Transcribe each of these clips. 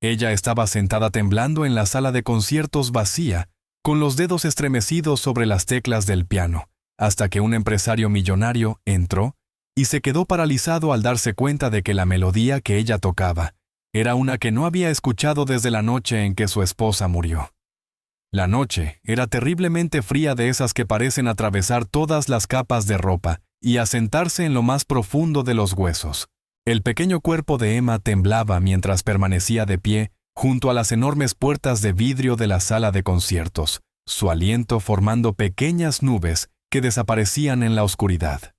Ella estaba sentada temblando en la sala de conciertos vacía, con los dedos estremecidos sobre las teclas del piano, hasta que un empresario millonario entró y se quedó paralizado al darse cuenta de que la melodía que ella tocaba era una que no había escuchado desde la noche en que su esposa murió. La noche era terriblemente fría, de esas que parecen atravesar todas las capas de ropa y asentarse en lo más profundo de los huesos. El pequeño cuerpo de Emma temblaba mientras permanecía de pie junto a las enormes puertas de vidrio de la sala de conciertos, su aliento formando pequeñas nubes que desaparecían en la oscuridad.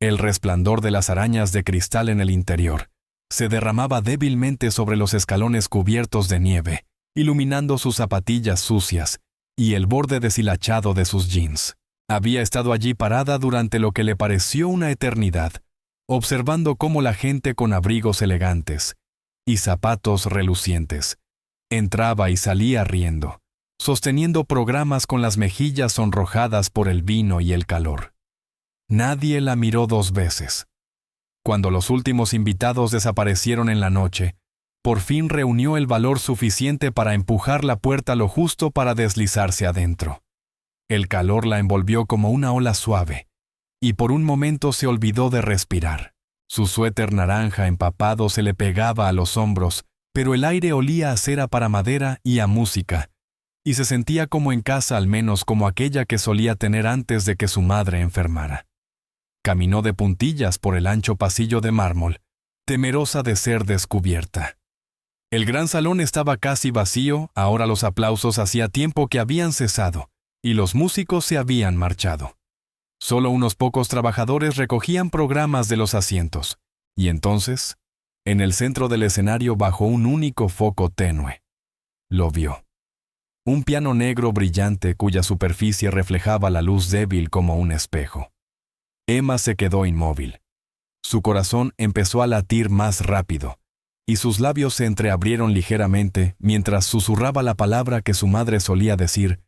El resplandor de las arañas de cristal en el interior se derramaba débilmente sobre los escalones cubiertos de nieve, iluminando sus zapatillas sucias y el borde deshilachado de sus jeans. Había estado allí parada durante lo que le pareció una eternidad, observando cómo la gente con abrigos elegantes y zapatos relucientes entraba y salía riendo, sosteniendo programas con las mejillas sonrojadas por el vino y el calor. Nadie la miró 2 veces. Cuando los últimos invitados desaparecieron en la noche, por fin reunió el valor suficiente para empujar la puerta lo justo para deslizarse adentro. El calor la envolvió como una ola suave, y por un momento se olvidó de respirar. Su suéter naranja empapado se le pegaba a los hombros, pero el aire olía a cera para madera y a música, y se sentía como en casa, al menos como aquella que solía tener antes de que su madre enfermara. Caminó de puntillas por el ancho pasillo de mármol, temerosa de ser descubierta. El gran salón estaba casi vacío, ahora los aplausos hacía tiempo que habían cesado, y los músicos se habían marchado. Solo unos pocos trabajadores recogían programas de los asientos, y entonces, en el centro del escenario bajo un único foco tenue, lo vio. Un piano negro brillante cuya superficie reflejaba la luz débil como un espejo. Emma se quedó inmóvil. Su corazón empezó a latir más rápido, y sus labios se entreabrieron ligeramente mientras susurraba la palabra que su madre solía decir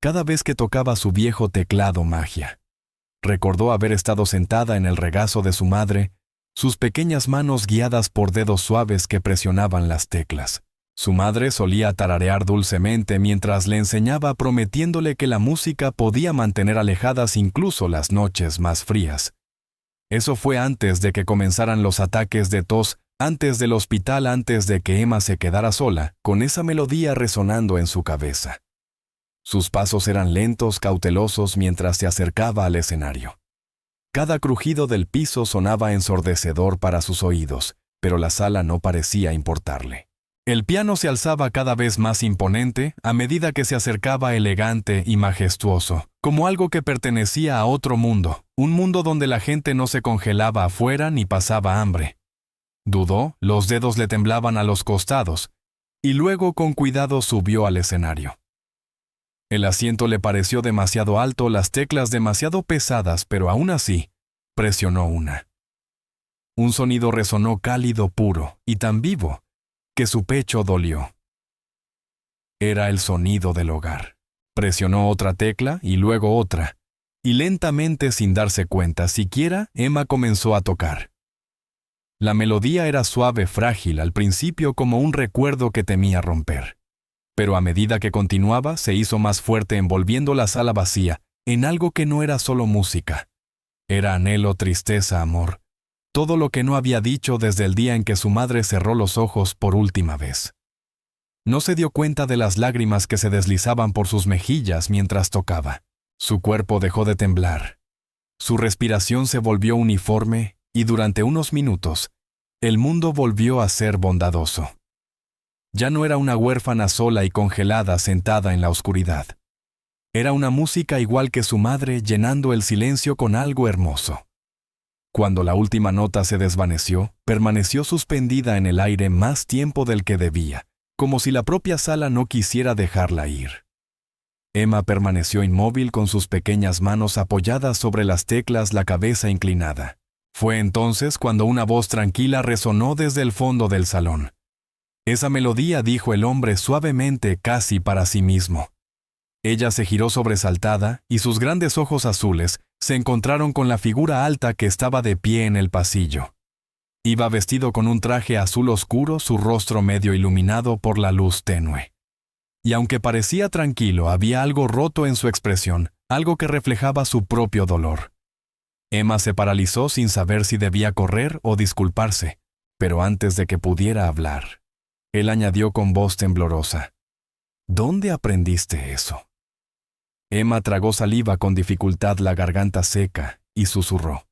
cada vez que tocaba su viejo teclado magia. Recordó haber estado sentada en el regazo de su madre, sus pequeñas manos guiadas por dedos suaves que presionaban las teclas. Su madre solía tararear dulcemente mientras le enseñaba, prometiéndole que la música podía mantener alejadas incluso las noches más frías. Eso fue antes de que comenzaran los ataques de tos, antes del hospital, antes de que Emma se quedara sola, con esa melodía resonando en su cabeza. Sus pasos eran lentos, cautelosos mientras se acercaba al escenario. Cada crujido del piso sonaba ensordecedor para sus oídos, pero la sala no parecía importarle. El piano se alzaba cada vez más imponente a medida que se acercaba, elegante y majestuoso, como algo que pertenecía a otro mundo, un mundo donde la gente no se congelaba afuera ni pasaba hambre. Dudó, los dedos le temblaban a los costados, y luego con cuidado subió al escenario. El asiento le pareció demasiado alto, las teclas demasiado pesadas, pero aún así, presionó una. Un sonido resonó cálido, puro y tan vivo que su pecho dolió. Era el sonido del hogar. Presionó otra tecla y luego otra, y lentamente, sin darse cuenta siquiera, Emma comenzó a tocar. La melodía era suave, frágil, al principio como un recuerdo que temía romper. Pero a medida que continuaba, se hizo más fuerte, envolviendo la sala vacía en algo que no era solo música. Era anhelo, tristeza, amor. Todo lo que no había dicho desde el día en que su madre cerró los ojos por última vez. No se dio cuenta de las lágrimas que se deslizaban por sus mejillas mientras tocaba. Su cuerpo dejó de temblar. Su respiración se volvió uniforme y durante unos minutos, el mundo volvió a ser bondadoso. Ya no era una huérfana sola y congelada sentada en la oscuridad. Era una música igual que su madre, llenando el silencio con algo hermoso. Cuando la última nota se desvaneció, permaneció suspendida en el aire más tiempo del que debía, como si la propia sala no quisiera dejarla ir. Emma permaneció inmóvil con sus pequeñas manos apoyadas sobre las teclas, la cabeza inclinada. Fue entonces cuando una voz tranquila resonó desde el fondo del salón. «Esa melodía», dijo el hombre suavemente, casi para sí mismo. Ella se giró sobresaltada y sus grandes ojos azules se encontraron con la figura alta que estaba de pie en el pasillo. Iba vestido con un traje azul oscuro, su rostro medio iluminado por la luz tenue. Y aunque parecía tranquilo, había algo roto en su expresión, algo que reflejaba su propio dolor. Emma se paralizó sin saber si debía correr o disculparse, pero antes de que pudiera hablar, él añadió con voz temblorosa: ¿Dónde aprendiste eso? Emma tragó saliva con dificultad, la garganta seca, y susurró: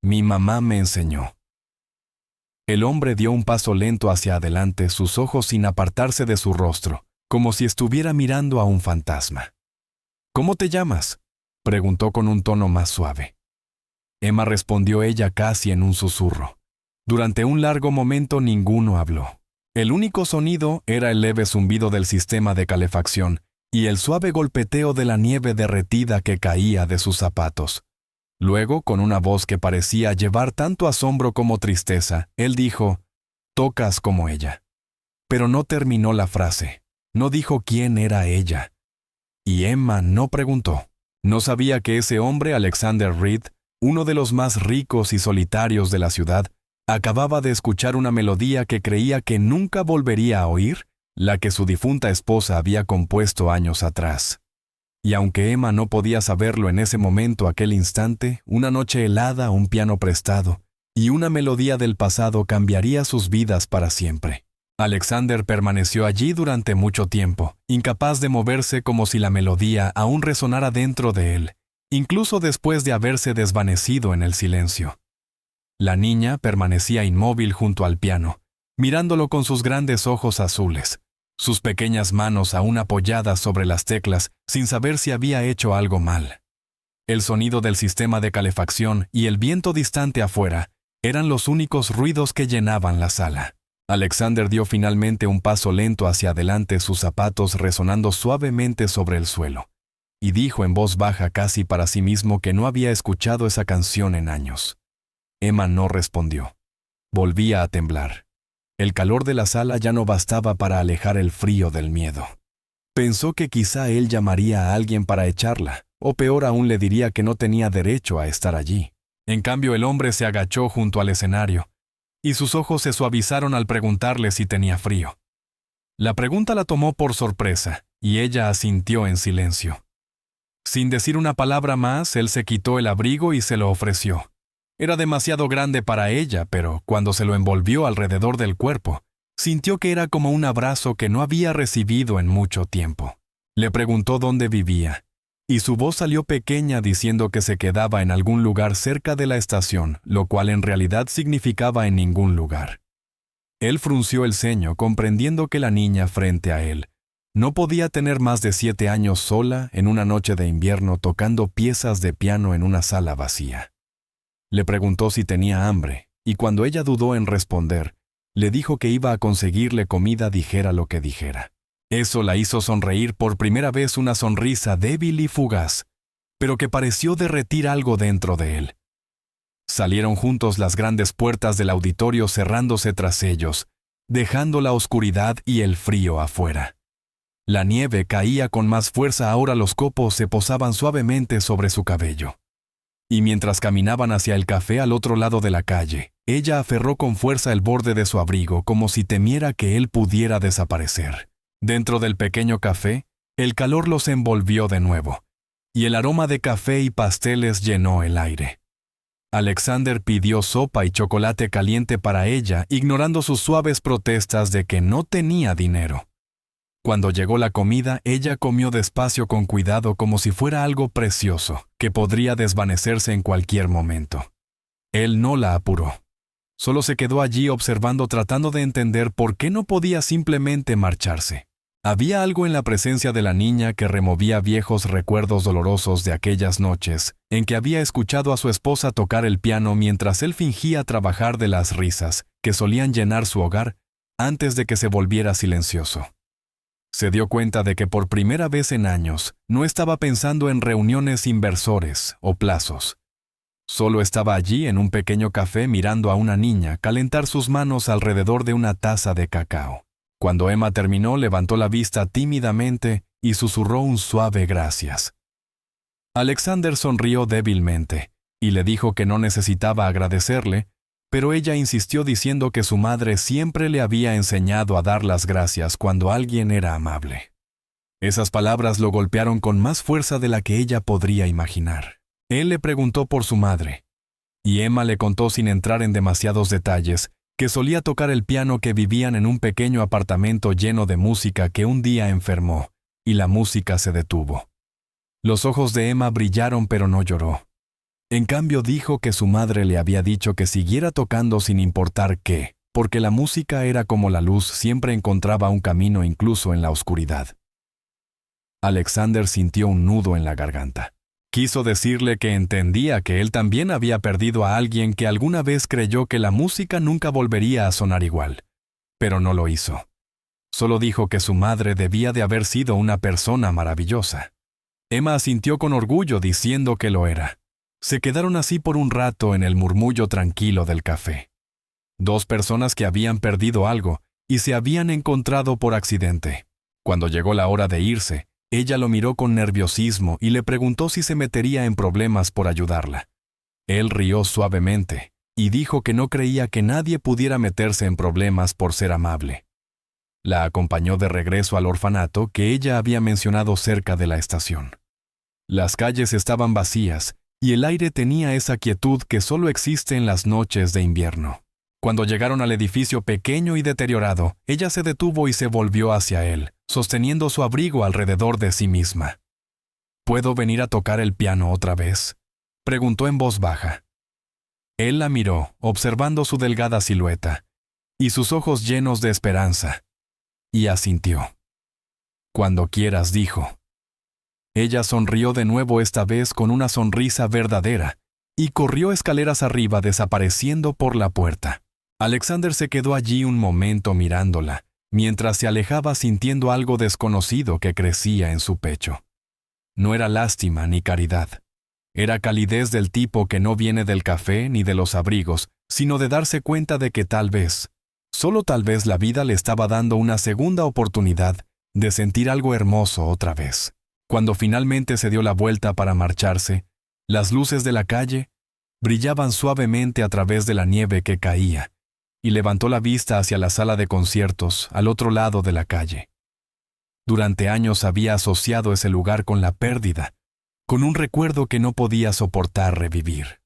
Mi mamá me enseñó. El hombre dio un paso lento hacia adelante, sus ojos sin apartarse de su rostro, como si estuviera mirando a un fantasma. ¿Cómo te llamas?, preguntó con un tono más suave. Emma respondió ella casi en un susurro. Durante un largo momento ninguno habló. El único sonido era el leve zumbido del sistema de calefacción y el suave golpeteo de la nieve derretida que caía de sus zapatos. Luego, con una voz que parecía llevar tanto asombro como tristeza, él dijo: «Tocas como ella». Pero no terminó la frase. No dijo quién era ella. Y Emma no preguntó. No sabía que ese hombre, Alexander Reed, uno de los más ricos y solitarios de la ciudad, acababa de escuchar una melodía que creía que nunca volvería a oír, la que su difunta esposa había compuesto años atrás. Y aunque Emma no podía saberlo en ese momento, aquel instante, una noche helada, un piano prestado y una melodía del pasado cambiaría sus vidas para siempre. Alexander permaneció allí durante mucho tiempo, incapaz de moverse, como si la melodía aún resonara dentro de él, incluso después de haberse desvanecido en el silencio. La niña permanecía inmóvil junto al piano, mirándolo con sus grandes ojos azules, sus pequeñas manos aún apoyadas sobre las teclas, sin saber si había hecho algo mal. El sonido del sistema de calefacción y el viento distante afuera eran los únicos ruidos que llenaban la sala. Alexander dio finalmente un paso lento hacia adelante, sus zapatos resonando suavemente sobre el suelo, y dijo en voz baja, casi para sí mismo, que no había escuchado esa canción en años. Emma no respondió. Volvía a temblar. El calor de la sala ya no bastaba para alejar el frío del miedo. Pensó que quizá él llamaría a alguien para echarla, o peor aún le diría que no tenía derecho a estar allí. En cambio, el hombre se agachó junto al escenario, y sus ojos se suavizaron al preguntarle si tenía frío. La pregunta la tomó por sorpresa, y ella asintió en silencio. Sin decir una palabra más, él se quitó el abrigo y se lo ofreció. Era demasiado grande para ella, pero cuando se lo envolvió alrededor del cuerpo, sintió que era como un abrazo que no había recibido en mucho tiempo. Le preguntó dónde vivía, y su voz salió pequeña diciendo que se quedaba en algún lugar cerca de la estación, lo cual en realidad significaba en ningún lugar. Él frunció el ceño, comprendiendo que la niña frente a él no podía tener más de 7 años, sola en una noche de invierno tocando piezas de piano en una sala vacía. Le preguntó si tenía hambre, y cuando ella dudó en responder, le dijo que iba a conseguirle comida dijera lo que dijera. Eso la hizo sonreír por primera vez, una sonrisa débil y fugaz, pero que pareció derretir algo dentro de él. Salieron juntos, las grandes puertas del auditorio cerrándose tras ellos, dejando la oscuridad y el frío afuera. La nieve caía con más fuerza, ahora los copos se posaban suavemente sobre su cabello. Y mientras caminaban hacia el café al otro lado de la calle, ella aferró con fuerza el borde de su abrigo como si temiera que él pudiera desaparecer. Dentro del pequeño café, el calor los envolvió de nuevo, y el aroma de café y pasteles llenó el aire. Alexander pidió sopa y chocolate caliente para ella, ignorando sus suaves protestas de que no tenía dinero. Cuando llegó la comida, ella comió despacio, con cuidado, como si fuera algo precioso, que podría desvanecerse en cualquier momento. Él no la apuró. Solo se quedó allí observando, tratando de entender por qué no podía simplemente marcharse. Había algo en la presencia de la niña que removía viejos recuerdos dolorosos de aquellas noches en que había escuchado a su esposa tocar el piano mientras él fingía trabajar, de las risas que solían llenar su hogar antes de que se volviera silencioso. Se dio cuenta de que por primera vez en años no estaba pensando en reuniones, inversores o plazos. Solo estaba allí en un pequeño café mirando a una niña calentar sus manos alrededor de una taza de cacao. Cuando Emma terminó, levantó la vista tímidamente y susurró un suave gracias. Alexander sonrió débilmente y le dijo que no necesitaba agradecerle, pero ella insistió diciendo que su madre siempre le había enseñado a dar las gracias cuando alguien era amable. Esas palabras lo golpearon con más fuerza de la que ella podría imaginar. Él le preguntó por su madre, y Emma le contó sin entrar en demasiados detalles que solía tocar el piano, que vivían en un pequeño apartamento lleno de música, que un día enfermó, y la música se detuvo. Los ojos de Emma brillaron, pero no lloró. En cambio, dijo que su madre le había dicho que siguiera tocando sin importar qué, porque la música era como la luz, siempre encontraba un camino incluso en la oscuridad. Alexander sintió un nudo en la garganta. Quiso decirle que entendía que él también había perdido a alguien, que alguna vez creyó que la música nunca volvería a sonar igual, pero no lo hizo. Solo dijo que su madre debía de haber sido una persona maravillosa. Emma asintió con orgullo, diciendo que lo era. Se quedaron así por un rato en el murmullo tranquilo del café. Dos personas que habían perdido algo y se habían encontrado por accidente. Cuando llegó la hora de irse, ella lo miró con nerviosismo y le preguntó si se metería en problemas por ayudarla. Él rió suavemente y dijo que no creía que nadie pudiera meterse en problemas por ser amable. La acompañó de regreso al orfanato que ella había mencionado cerca de la estación. Las calles estaban vacías y el aire tenía esa quietud que solo existe en las noches de invierno. Cuando llegaron al edificio pequeño y deteriorado, ella se detuvo y se volvió hacia él, sosteniendo su abrigo alrededor de sí misma. ¿Puedo venir a tocar el piano otra vez?, preguntó en voz baja. Él la miró, observando su delgada silueta y sus ojos llenos de esperanza, y asintió. Cuando quieras, dijo. Ella sonrió de nuevo, esta vez con una sonrisa verdadera, y corrió escaleras arriba, desapareciendo por la puerta. Alexander se quedó allí un momento mirándola, mientras se alejaba, sintiendo algo desconocido que crecía en su pecho. No era lástima ni caridad. Era calidez del tipo que no viene del café ni de los abrigos, sino de darse cuenta de que tal vez, solo tal vez, la vida le estaba dando una segunda oportunidad de sentir algo hermoso otra vez. Cuando finalmente se dio la vuelta para marcharse, las luces de la calle brillaban suavemente a través de la nieve que caía, y levantó la vista hacia la sala de conciertos al otro lado de la calle. Durante años había asociado ese lugar con la pérdida, con un recuerdo que no podía soportar revivir.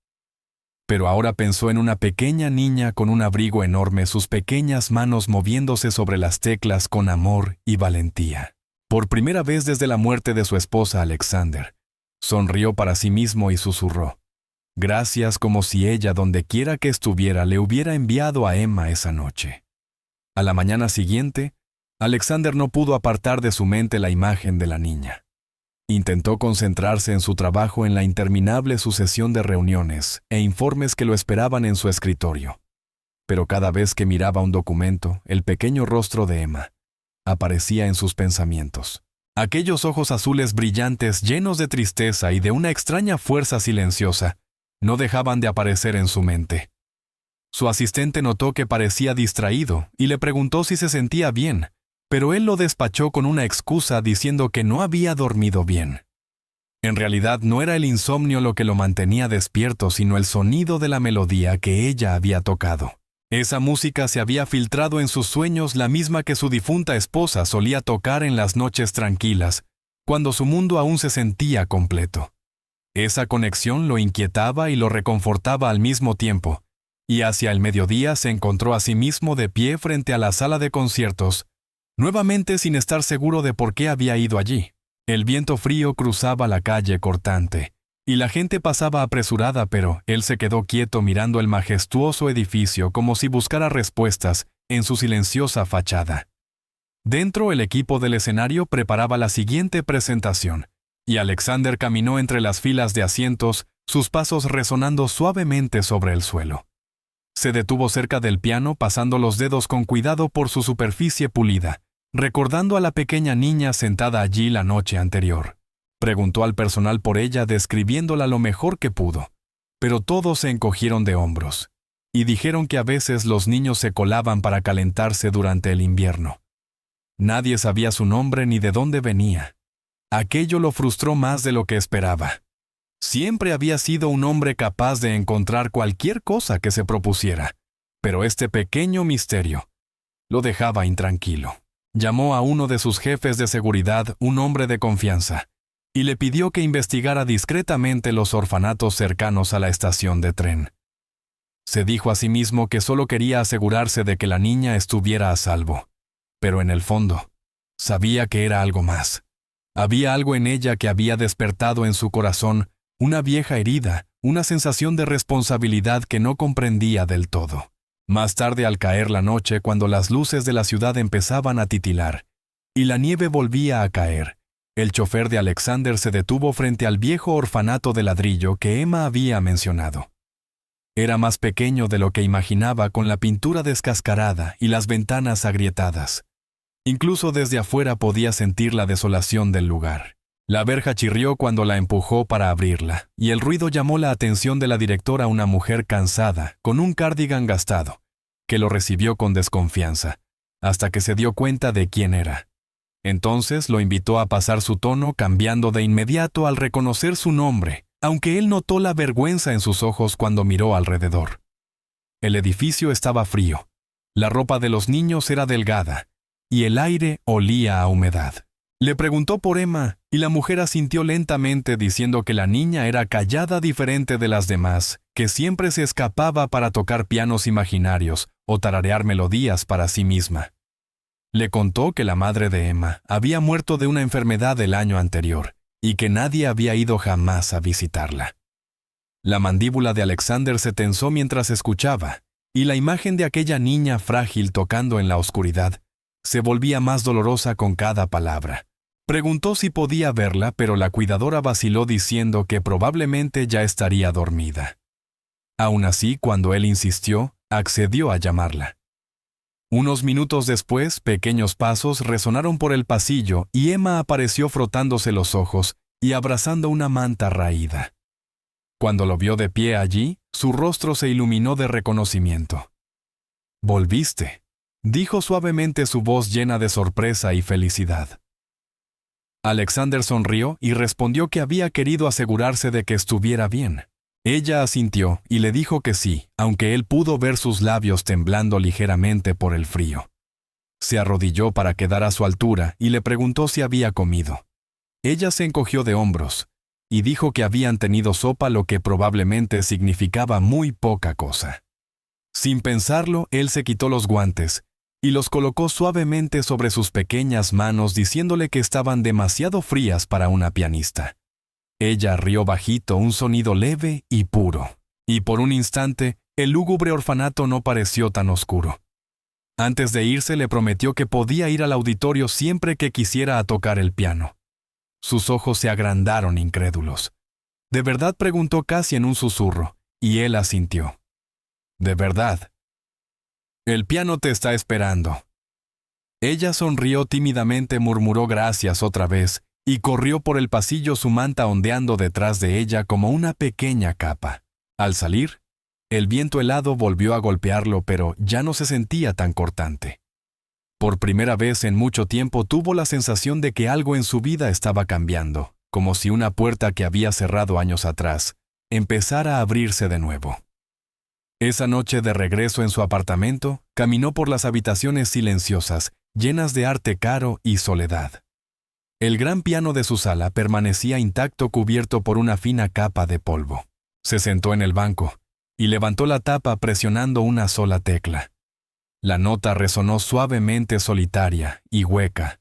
Pero ahora pensó en una pequeña niña con un abrigo enorme, sus pequeñas manos moviéndose sobre las teclas con amor y valentía. Por primera vez desde la muerte de su esposa, Alexander sonrió para sí mismo y susurró: gracias, como si ella, donde quiera que estuviera, le hubiera enviado a Emma esa noche. A la mañana siguiente, Alexander no pudo apartar de su mente la imagen de la niña. Intentó concentrarse en su trabajo, en la interminable sucesión de reuniones e informes que lo esperaban en su escritorio. Pero cada vez que miraba un documento, el pequeño rostro de Emma aparecía en sus pensamientos. Aquellos ojos azules brillantes, llenos de tristeza y de una extraña fuerza silenciosa, no dejaban de aparecer en su mente. Su asistente notó que parecía distraído y le preguntó si se sentía bien, pero él lo despachó con una excusa, diciendo que no había dormido bien. En realidad no era el insomnio lo que lo mantenía despierto, sino el sonido de la melodía que ella había tocado. Esa música se había filtrado en sus sueños, la misma que su difunta esposa solía tocar en las noches tranquilas, cuando su mundo aún se sentía completo. Esa conexión lo inquietaba y lo reconfortaba al mismo tiempo, y hacia el mediodía se encontró a sí mismo de pie frente a la sala de conciertos, nuevamente sin estar seguro de por qué había ido allí. El viento frío cruzaba la calle cortante, y la gente pasaba apresurada, pero él se quedó quieto mirando el majestuoso edificio como si buscara respuestas en su silenciosa fachada. Dentro, el equipo del escenario preparaba la siguiente presentación, y Alexander caminó entre las filas de asientos, sus pasos resonando suavemente sobre el suelo. Se detuvo cerca del piano, pasando los dedos con cuidado por su superficie pulida, recordando a la pequeña niña sentada allí la noche anterior. Preguntó al personal por ella, describiéndola lo mejor que pudo, pero todos se encogieron de hombros, y dijeron que a veces los niños se colaban para calentarse durante el invierno. Nadie sabía su nombre ni de dónde venía. Aquello lo frustró más de lo que esperaba. Siempre había sido un hombre capaz de encontrar cualquier cosa que se propusiera, pero este pequeño misterio lo dejaba intranquilo. Llamó a uno de sus jefes de seguridad, un hombre de confianza, y le pidió que investigara discretamente los orfanatos cercanos a la estación de tren. Se dijo a sí mismo que solo quería asegurarse de que la niña estuviera a salvo, pero en el fondo, sabía que era algo más. Había algo en ella que había despertado en su corazón una vieja herida, una sensación de responsabilidad que no comprendía del todo. Más tarde, al caer la noche, cuando las luces de la ciudad empezaban a titilar y la nieve volvía a caer, el chofer de Alexander se detuvo frente al viejo orfanato de ladrillo que Emma había mencionado. Era más pequeño de lo que imaginaba, con la pintura descascarada y las ventanas agrietadas. Incluso desde afuera podía sentir la desolación del lugar. La verja chirrió cuando la empujó para abrirla, y el ruido llamó la atención de la directora, una mujer cansada, con un cardigan gastado, que lo recibió con desconfianza, hasta que se dio cuenta de quién era. Entonces lo invitó a pasar su tono, cambiando de inmediato al reconocer su nombre, aunque él notó la vergüenza en sus ojos cuando miró alrededor. El edificio estaba frío, la ropa de los niños era delgada, y el aire olía a humedad. Le preguntó por Emma, y la mujer asintió lentamente, diciendo que la niña era callada, diferente de las demás, que siempre se escapaba para tocar pianos imaginarios o tararear melodías para sí misma. Le contó que la madre de Emma había muerto de una enfermedad el año anterior, y que nadie había ido jamás a visitarla. La mandíbula de Alexander se tensó mientras escuchaba, y la imagen de aquella niña frágil tocando en la oscuridad se volvía más dolorosa con cada palabra. Preguntó si podía verla, pero la cuidadora vaciló diciendo que probablemente ya estaría dormida. Aún así, cuando él insistió, accedió a llamarla. Unos minutos después, pequeños pasos resonaron por el pasillo y Emma apareció frotándose los ojos y abrazando una manta raída. Cuando lo vio de pie allí, su rostro se iluminó de reconocimiento. «Volviste», dijo suavemente, su voz llena de sorpresa y felicidad. Alexander sonrió y respondió que había querido asegurarse de que estuviera bien. Ella asintió y le dijo que sí, aunque él pudo ver sus labios temblando ligeramente por el frío. Se arrodilló para quedar a su altura y le preguntó si había comido. Ella se encogió de hombros y dijo que habían tenido sopa, lo que probablemente significaba muy poca cosa. Sin pensarlo, él se quitó los guantes y los colocó suavemente sobre sus pequeñas manos, diciéndole que estaban demasiado frías para una pianista. Ella rió bajito, un sonido leve y puro, y por un instante el lúgubre orfanato no pareció tan oscuro. Antes de irse, le prometió que podía ir al auditorio siempre que quisiera a tocar el piano. Sus ojos se agrandaron incrédulos. ¿De verdad?, preguntó casi en un susurro, y él asintió. «¿De verdad?» «El piano te está esperando». Ella sonrió tímidamente, murmuró gracias otra vez, y corrió por el pasillo, su manta ondeando detrás de ella como una pequeña capa. Al salir, el viento helado volvió a golpearlo, pero ya no se sentía tan cortante. Por primera vez en mucho tiempo tuvo la sensación de que algo en su vida estaba cambiando, como si una puerta que había cerrado años atrás empezara a abrirse de nuevo. Esa noche, de regreso en su apartamento, caminó por las habitaciones silenciosas, llenas de arte caro y soledad. El gran piano de su sala permanecía intacto, cubierto por una fina capa de polvo. Se sentó en el banco y levantó la tapa presionando una sola tecla. La nota resonó suavemente, solitaria y hueca.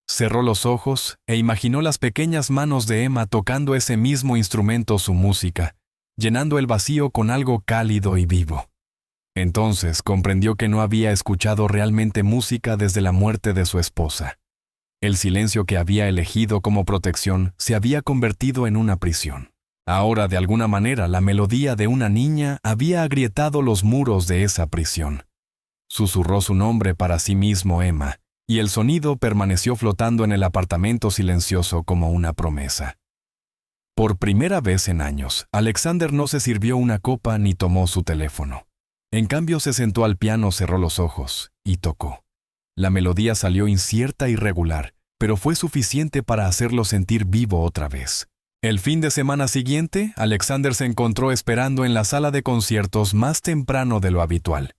Cerró los ojos e imaginó las pequeñas manos de Emma tocando ese mismo instrumento, su música, llenando el vacío con algo cálido y vivo. Entonces comprendió que no había escuchado realmente música desde la muerte de su esposa. El silencio que había elegido como protección se había convertido en una prisión. Ahora, de alguna manera, la melodía de una niña había agrietado los muros de esa prisión. Susurró su nombre para sí mismo, Emma, y el sonido permaneció flotando en el apartamento silencioso como una promesa. Por primera vez en años, Alexander no se sirvió una copa ni tomó su teléfono. En cambio, se sentó al piano, cerró los ojos y tocó. La melodía salió incierta y regular, pero fue suficiente para hacerlo sentir vivo otra vez. El fin de semana siguiente, Alexander se encontró esperando en la sala de conciertos más temprano de lo habitual.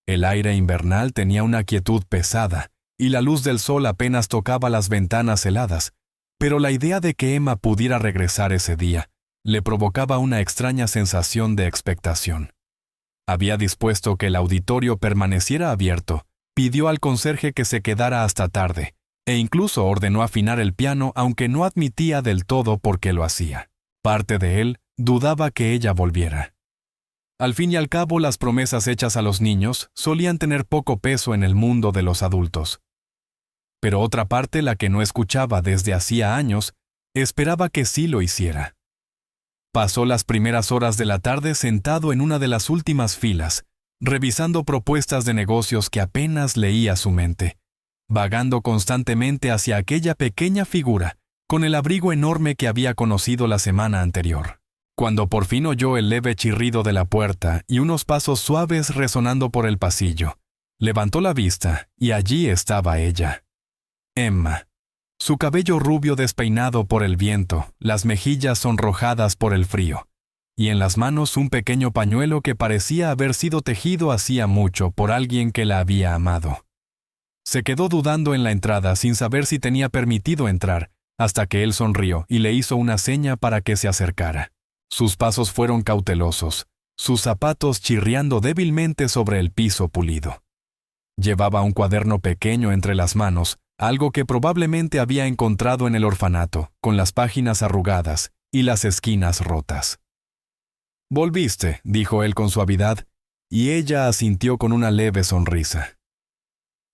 El aire invernal tenía una quietud pesada, y la luz del sol apenas tocaba las ventanas heladas, pero la idea de que Emma pudiera regresar ese día le provocaba una extraña sensación de expectación. Había dispuesto que el auditorio permaneciera abierto, pidió al conserje que se quedara hasta tarde, e incluso ordenó afinar el piano aunque no admitía del todo por qué lo hacía. Parte de él dudaba que ella volviera. Al fin y al cabo, las promesas hechas a los niños solían tener poco peso en el mundo de los adultos. Pero otra parte, la que no escuchaba desde hacía años, esperaba que sí lo hiciera. Pasó las primeras horas de la tarde sentado en una de las últimas filas, revisando propuestas de negocios que apenas leía su mente, vagando constantemente hacia aquella pequeña figura, con el abrigo enorme que había conocido la semana anterior. Cuando por fin oyó el leve chirrido de la puerta y unos pasos suaves resonando por el pasillo, levantó la vista y allí estaba ella. Emma. Su cabello rubio despeinado por el viento, las mejillas sonrojadas por el frío, y en las manos un pequeño pañuelo que parecía haber sido tejido hacía mucho por alguien que la había amado. Se quedó dudando en la entrada sin saber si tenía permitido entrar, hasta que él sonrió y le hizo una seña para que se acercara. Sus pasos fueron cautelosos, sus zapatos chirriando débilmente sobre el piso pulido. Llevaba un cuaderno pequeño entre las manos, algo que probablemente había encontrado en el orfanato, con las páginas arrugadas y las esquinas rotas. «Volviste», dijo él con suavidad, y ella asintió con una leve sonrisa.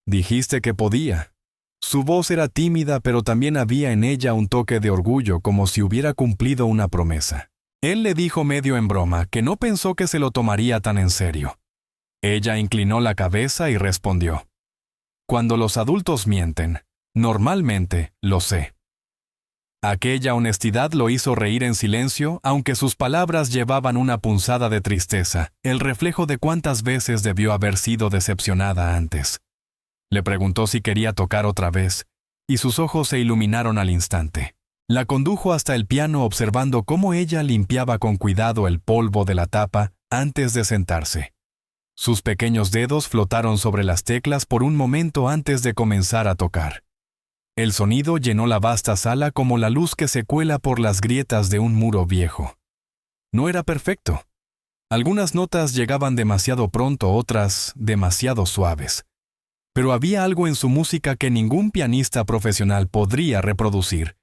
«Dijiste que podía». Su voz era tímida, pero también había en ella un toque de orgullo, como si hubiera cumplido una promesa. Él le dijo medio en broma que no pensó que se lo tomaría tan en serio. Ella inclinó la cabeza y respondió: «Cuando los adultos mienten, normalmente lo sé». Aquella honestidad lo hizo reír en silencio, aunque sus palabras llevaban una punzada de tristeza, el reflejo de cuántas veces debió haber sido decepcionada antes. Le preguntó si quería tocar otra vez, y sus ojos se iluminaron al instante. La condujo hasta el piano observando cómo ella limpiaba con cuidado el polvo de la tapa antes de sentarse. Sus pequeños dedos flotaron sobre las teclas por un momento antes de comenzar a tocar. El sonido llenó la vasta sala como la luz que se cuela por las grietas de un muro viejo. No era perfecto. Algunas notas llegaban demasiado pronto, otras demasiado suaves. Pero había algo en su música que ningún pianista profesional podría reproducir.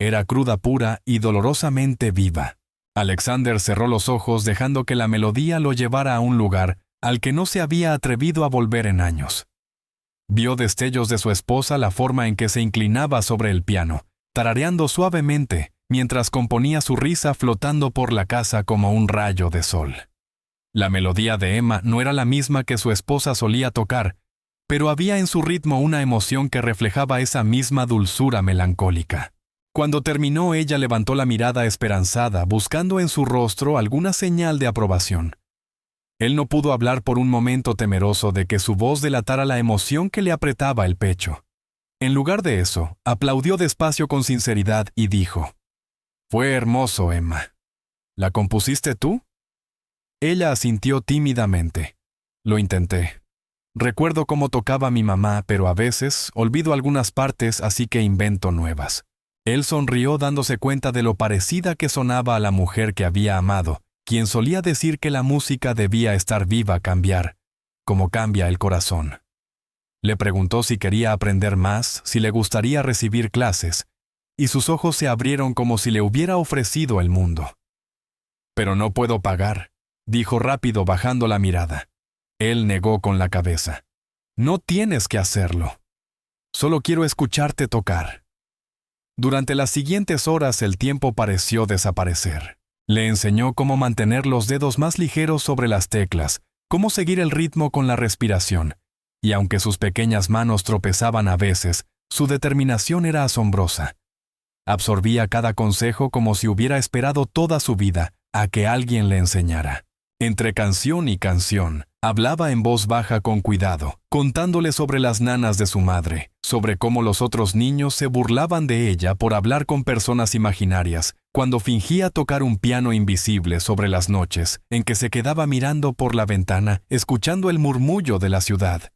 Era cruda, pura y dolorosamente viva. Alexander cerró los ojos dejando que la melodía lo llevara a un lugar al que no se había atrevido a volver en años. Vio destellos de su esposa, la forma en que se inclinaba sobre el piano, tarareando suavemente, mientras componía su risa flotando por la casa como un rayo de sol. La melodía de Emma no era la misma que su esposa solía tocar, pero había en su ritmo una emoción que reflejaba esa misma dulzura melancólica. Cuando terminó, ella levantó la mirada esperanzada, buscando en su rostro alguna señal de aprobación. Él no pudo hablar por un momento, temeroso de que su voz delatara la emoción que le apretaba el pecho. En lugar de eso, aplaudió despacio con sinceridad y dijo: «Fue hermoso, Emma. ¿La compusiste tú?» Ella asintió tímidamente. «Lo intenté. Recuerdo cómo tocaba mi mamá, pero a veces olvido algunas partes, así que invento nuevas». Él sonrió dándose cuenta de lo parecida que sonaba a la mujer que había amado, quien solía decir que la música debía estar viva, cambiar, como cambia el corazón. Le preguntó si quería aprender más, si le gustaría recibir clases, y sus ojos se abrieron como si le hubiera ofrecido el mundo. «Pero no puedo pagar», dijo rápido bajando la mirada. Él negó con la cabeza. «No tienes que hacerlo. Solo quiero escucharte tocar». Durante las siguientes horas el tiempo pareció desaparecer. Le enseñó cómo mantener los dedos más ligeros sobre las teclas, cómo seguir el ritmo con la respiración, y aunque sus pequeñas manos tropezaban a veces, su determinación era asombrosa. Absorbía cada consejo como si hubiera esperado toda su vida a que alguien le enseñara. Entre canción y canción, hablaba en voz baja con cuidado, contándole sobre las nanas de su madre, sobre cómo los otros niños se burlaban de ella por hablar con personas imaginarias, cuando fingía tocar un piano invisible sobre las noches en que se quedaba mirando por la ventana, escuchando el murmullo de la ciudad,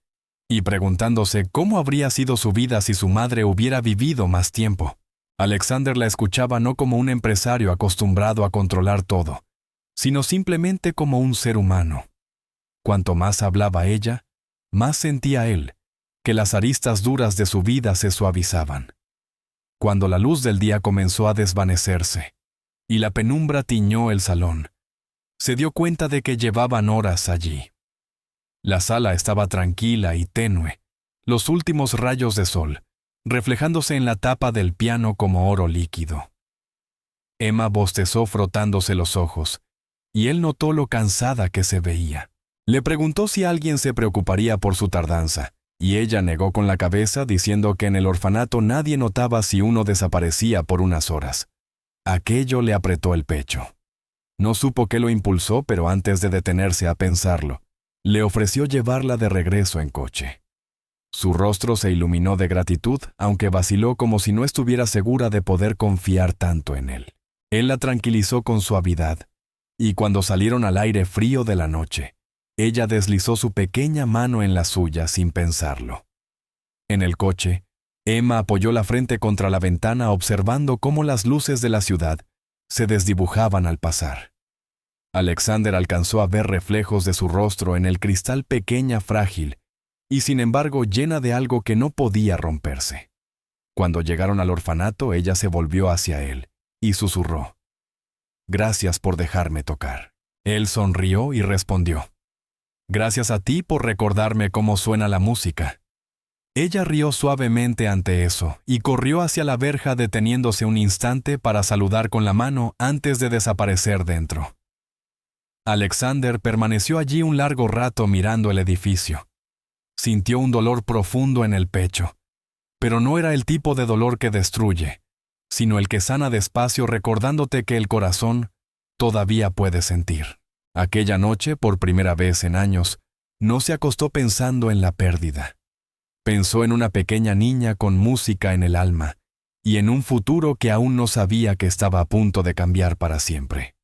y preguntándose cómo habría sido su vida si su madre hubiera vivido más tiempo. Alexander la escuchaba no como un empresario acostumbrado a controlar todo, sino simplemente como un ser humano. Cuanto más hablaba ella, más sentía él que las aristas duras de su vida se suavizaban. Cuando la luz del día comenzó a desvanecerse y la penumbra tiñó el salón, se dio cuenta de que llevaban horas allí. La sala estaba tranquila y tenue, los últimos rayos de sol reflejándose en la tapa del piano como oro líquido. Emma bostezó frotándose los ojos, y él notó lo cansada que se veía. Le preguntó si alguien se preocuparía por su tardanza, y ella negó con la cabeza diciendo que en el orfanato nadie notaba si uno desaparecía por unas horas. Aquello le apretó el pecho. No supo qué lo impulsó, pero antes de detenerse a pensarlo, le ofreció llevarla de regreso en coche. Su rostro se iluminó de gratitud, aunque vaciló como si no estuviera segura de poder confiar tanto en él. Él la tranquilizó con suavidad, y cuando salieron al aire frío de la noche, ella deslizó su pequeña mano en la suya sin pensarlo. En el coche, Emma apoyó la frente contra la ventana observando cómo las luces de la ciudad se desdibujaban al pasar. Alexander alcanzó a ver reflejos de su rostro en el cristal pequeña frágil y sin embargo llena de algo que no podía romperse. Cuando llegaron al orfanato, ella se volvió hacia él y susurró: «Gracias por dejarme tocar». Él sonrió y respondió: «Gracias a ti por recordarme cómo suena la música». Ella rió suavemente ante eso y corrió hacia la verja deteniéndose un instante para saludar con la mano antes de desaparecer dentro. Alexander permaneció allí un largo rato mirando el edificio. Sintió un dolor profundo en el pecho, pero no era el tipo de dolor que destruye, sino el que sana despacio recordándote que el corazón todavía puede sentir. Aquella noche, por primera vez en años, no se acostó pensando en la pérdida. Pensó en una pequeña niña con música en el alma y en un futuro que aún no sabía que estaba a punto de cambiar para siempre.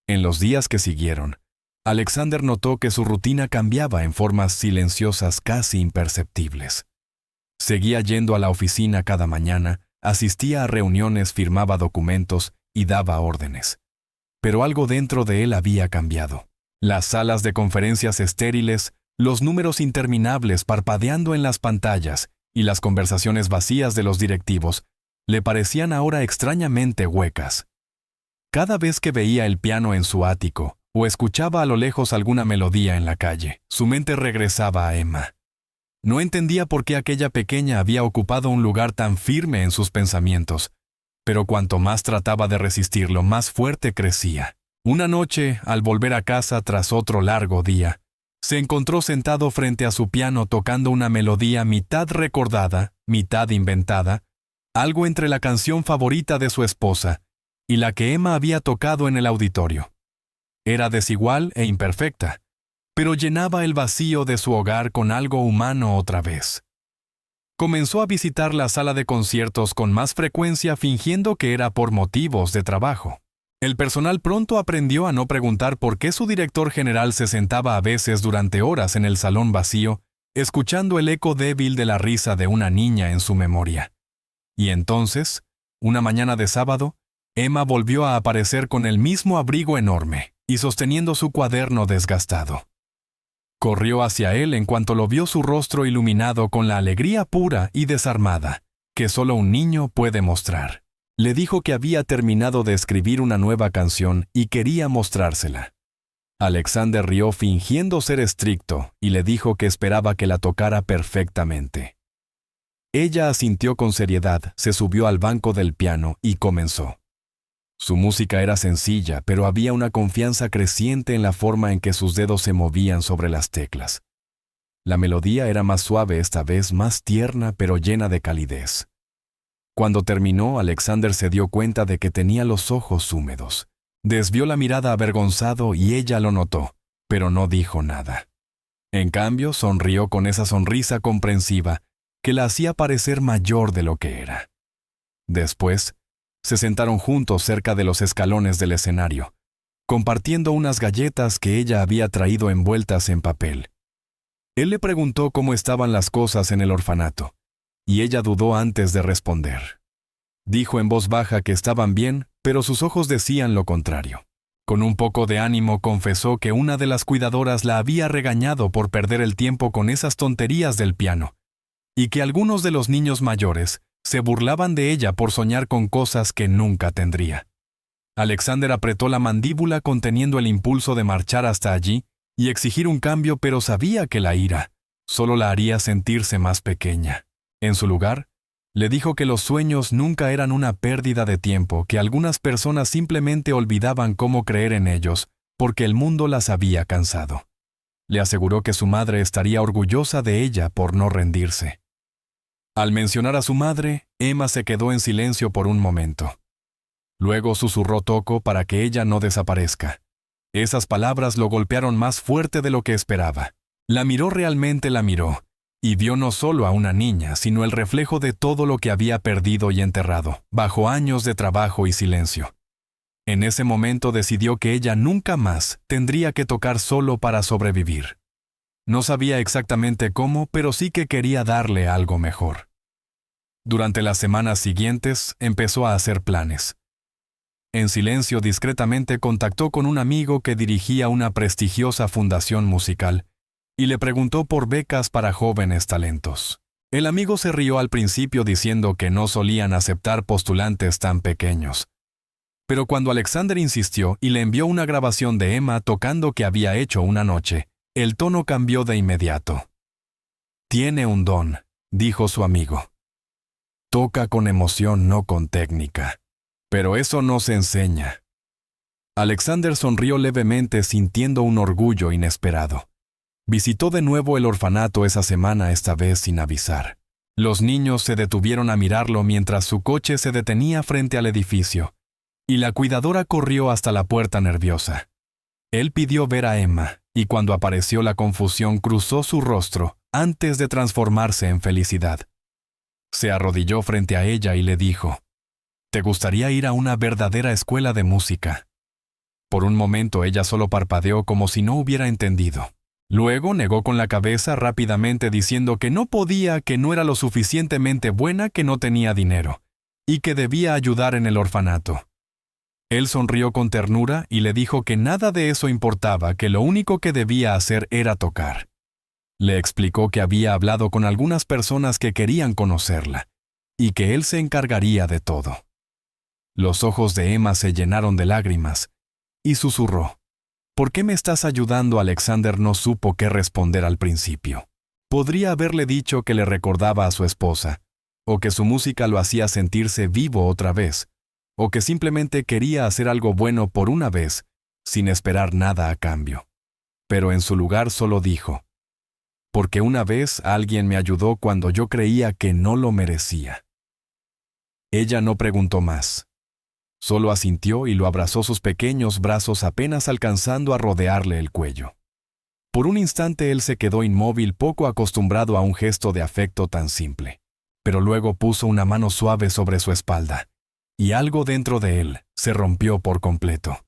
En los días que siguieron, Alexander notó que su rutina cambiaba en formas silenciosas casi imperceptibles. Seguía yendo a la oficina cada mañana, asistía a reuniones, firmaba documentos y daba órdenes. Pero algo dentro de él había cambiado. Las salas de conferencias estériles, los números interminables parpadeando en las pantallas y las conversaciones vacías de los directivos le parecían ahora extrañamente huecas. Cada vez que veía el piano en su ático o escuchaba a lo lejos alguna melodía en la calle, su mente regresaba a Emma. No entendía por qué aquella pequeña había ocupado un lugar tan firme en sus pensamientos, pero cuanto más trataba de resistirlo, más fuerte crecía. Una noche, al volver a casa tras otro largo día, se encontró sentado frente a su piano tocando una melodía mitad recordada, mitad inventada, algo entre la canción favorita de su esposa y la que Emma había tocado en el auditorio. Era desigual e imperfecta, pero llenaba el vacío de su hogar con algo humano otra vez. Comenzó a visitar la sala de conciertos con más frecuencia fingiendo que era por motivos de trabajo. El personal pronto aprendió a no preguntar por qué su director general se sentaba a veces durante horas en el salón vacío, escuchando el eco débil de la risa de una niña en su memoria. Y entonces, una mañana de sábado, Emma volvió a aparecer con el mismo abrigo enorme y sosteniendo su cuaderno desgastado. Corrió hacia él en cuanto lo vio, su rostro iluminado con la alegría pura y desarmada que solo un niño puede mostrar. Le dijo que había terminado de escribir una nueva canción y quería mostrársela. Alexander rió fingiendo ser estricto y le dijo que esperaba que la tocara perfectamente. Ella asintió con seriedad, se subió al banco del piano y comenzó. Su música era sencilla, pero había una confianza creciente en la forma en que sus dedos se movían sobre las teclas. La melodía era más suave esta vez, más tierna, pero llena de calidez. Cuando terminó, Alexander se dio cuenta de que tenía los ojos húmedos. Desvió la mirada avergonzado y ella lo notó, pero no dijo nada. En cambio, sonrió con esa sonrisa comprensiva que la hacía parecer mayor de lo que era. Después, se sentaron juntos cerca de los escalones del escenario, compartiendo unas galletas que ella había traído envueltas en papel. Él le preguntó cómo estaban las cosas en el orfanato, y ella dudó antes de responder. Dijo en voz baja que estaban bien, pero sus ojos decían lo contrario. Con un poco de ánimo confesó que una de las cuidadoras la había regañado por perder el tiempo con esas tonterías del piano, y que algunos de los niños mayores se burlaban de ella por soñar con cosas que nunca tendría. Alexander apretó la mandíbula conteniendo el impulso de marchar hasta allí y exigir un cambio, pero sabía que la ira solo la haría sentirse más pequeña. En su lugar, le dijo que los sueños nunca eran una pérdida de tiempo, que algunas personas simplemente olvidaban cómo creer en ellos porque el mundo las había cansado. Le aseguró que su madre estaría orgullosa de ella por no rendirse. Al mencionar a su madre, Emma se quedó en silencio por un momento. Luego susurró Toko para que ella no desaparezca. Esas palabras lo golpearon más fuerte de lo que esperaba. Realmente la miró, y vio no solo a una niña, sino el reflejo de todo lo que había perdido y enterrado, bajo años de trabajo y silencio. En ese momento decidió que ella nunca más tendría que tocar solo para sobrevivir. No sabía exactamente cómo, pero sí que quería darle algo mejor. Durante las semanas siguientes, empezó a hacer planes. En silencio, discretamente contactó con un amigo que dirigía una prestigiosa fundación musical y le preguntó por becas para jóvenes talentos. El amigo se rió al principio diciendo que no solían aceptar postulantes tan pequeños. Pero cuando Alexander insistió y le envió una grabación de Emma tocando que había hecho una noche, el tono cambió de inmediato. «Tiene un don», dijo su amigo. «Toca con emoción, no con técnica. Pero eso no se enseña». Alexander sonrió levemente sintiendo un orgullo inesperado. Visitó de nuevo el orfanato esa semana, esta vez sin avisar. Los niños se detuvieron a mirarlo mientras su coche se detenía frente al edificio, y la cuidadora corrió hasta la puerta nerviosa. Él pidió ver a Emma, y cuando apareció la confusión cruzó su rostro antes de transformarse en felicidad. Se arrodilló frente a ella y le dijo: «¿Te gustaría ir a una verdadera escuela de música?». Por un momento ella solo parpadeó como si no hubiera entendido. Luego negó con la cabeza rápidamente diciendo que no podía, que no era lo suficientemente buena, que no tenía dinero, y que debía ayudar en el orfanato. Él sonrió con ternura y le dijo que nada de eso importaba, que lo único que debía hacer era tocar. Le explicó que había hablado con algunas personas que querían conocerla, y que él se encargaría de todo. Los ojos de Emma se llenaron de lágrimas, y susurró: «¿Por qué me estás ayudando?». Alexander no supo qué responder al principio. Podría haberle dicho que le recordaba a su esposa, o que su música lo hacía sentirse vivo otra vez, o que simplemente quería hacer algo bueno por una vez, sin esperar nada a cambio. Pero en su lugar solo dijo: «Porque una vez alguien me ayudó cuando yo creía que no lo merecía». Ella no preguntó más. Solo asintió y lo abrazó sus pequeños brazos apenas alcanzando a rodearle el cuello. Por un instante él se quedó inmóvil, poco acostumbrado a un gesto de afecto tan simple. Pero luego puso una mano suave sobre su espalda, y algo dentro de él se rompió por completo.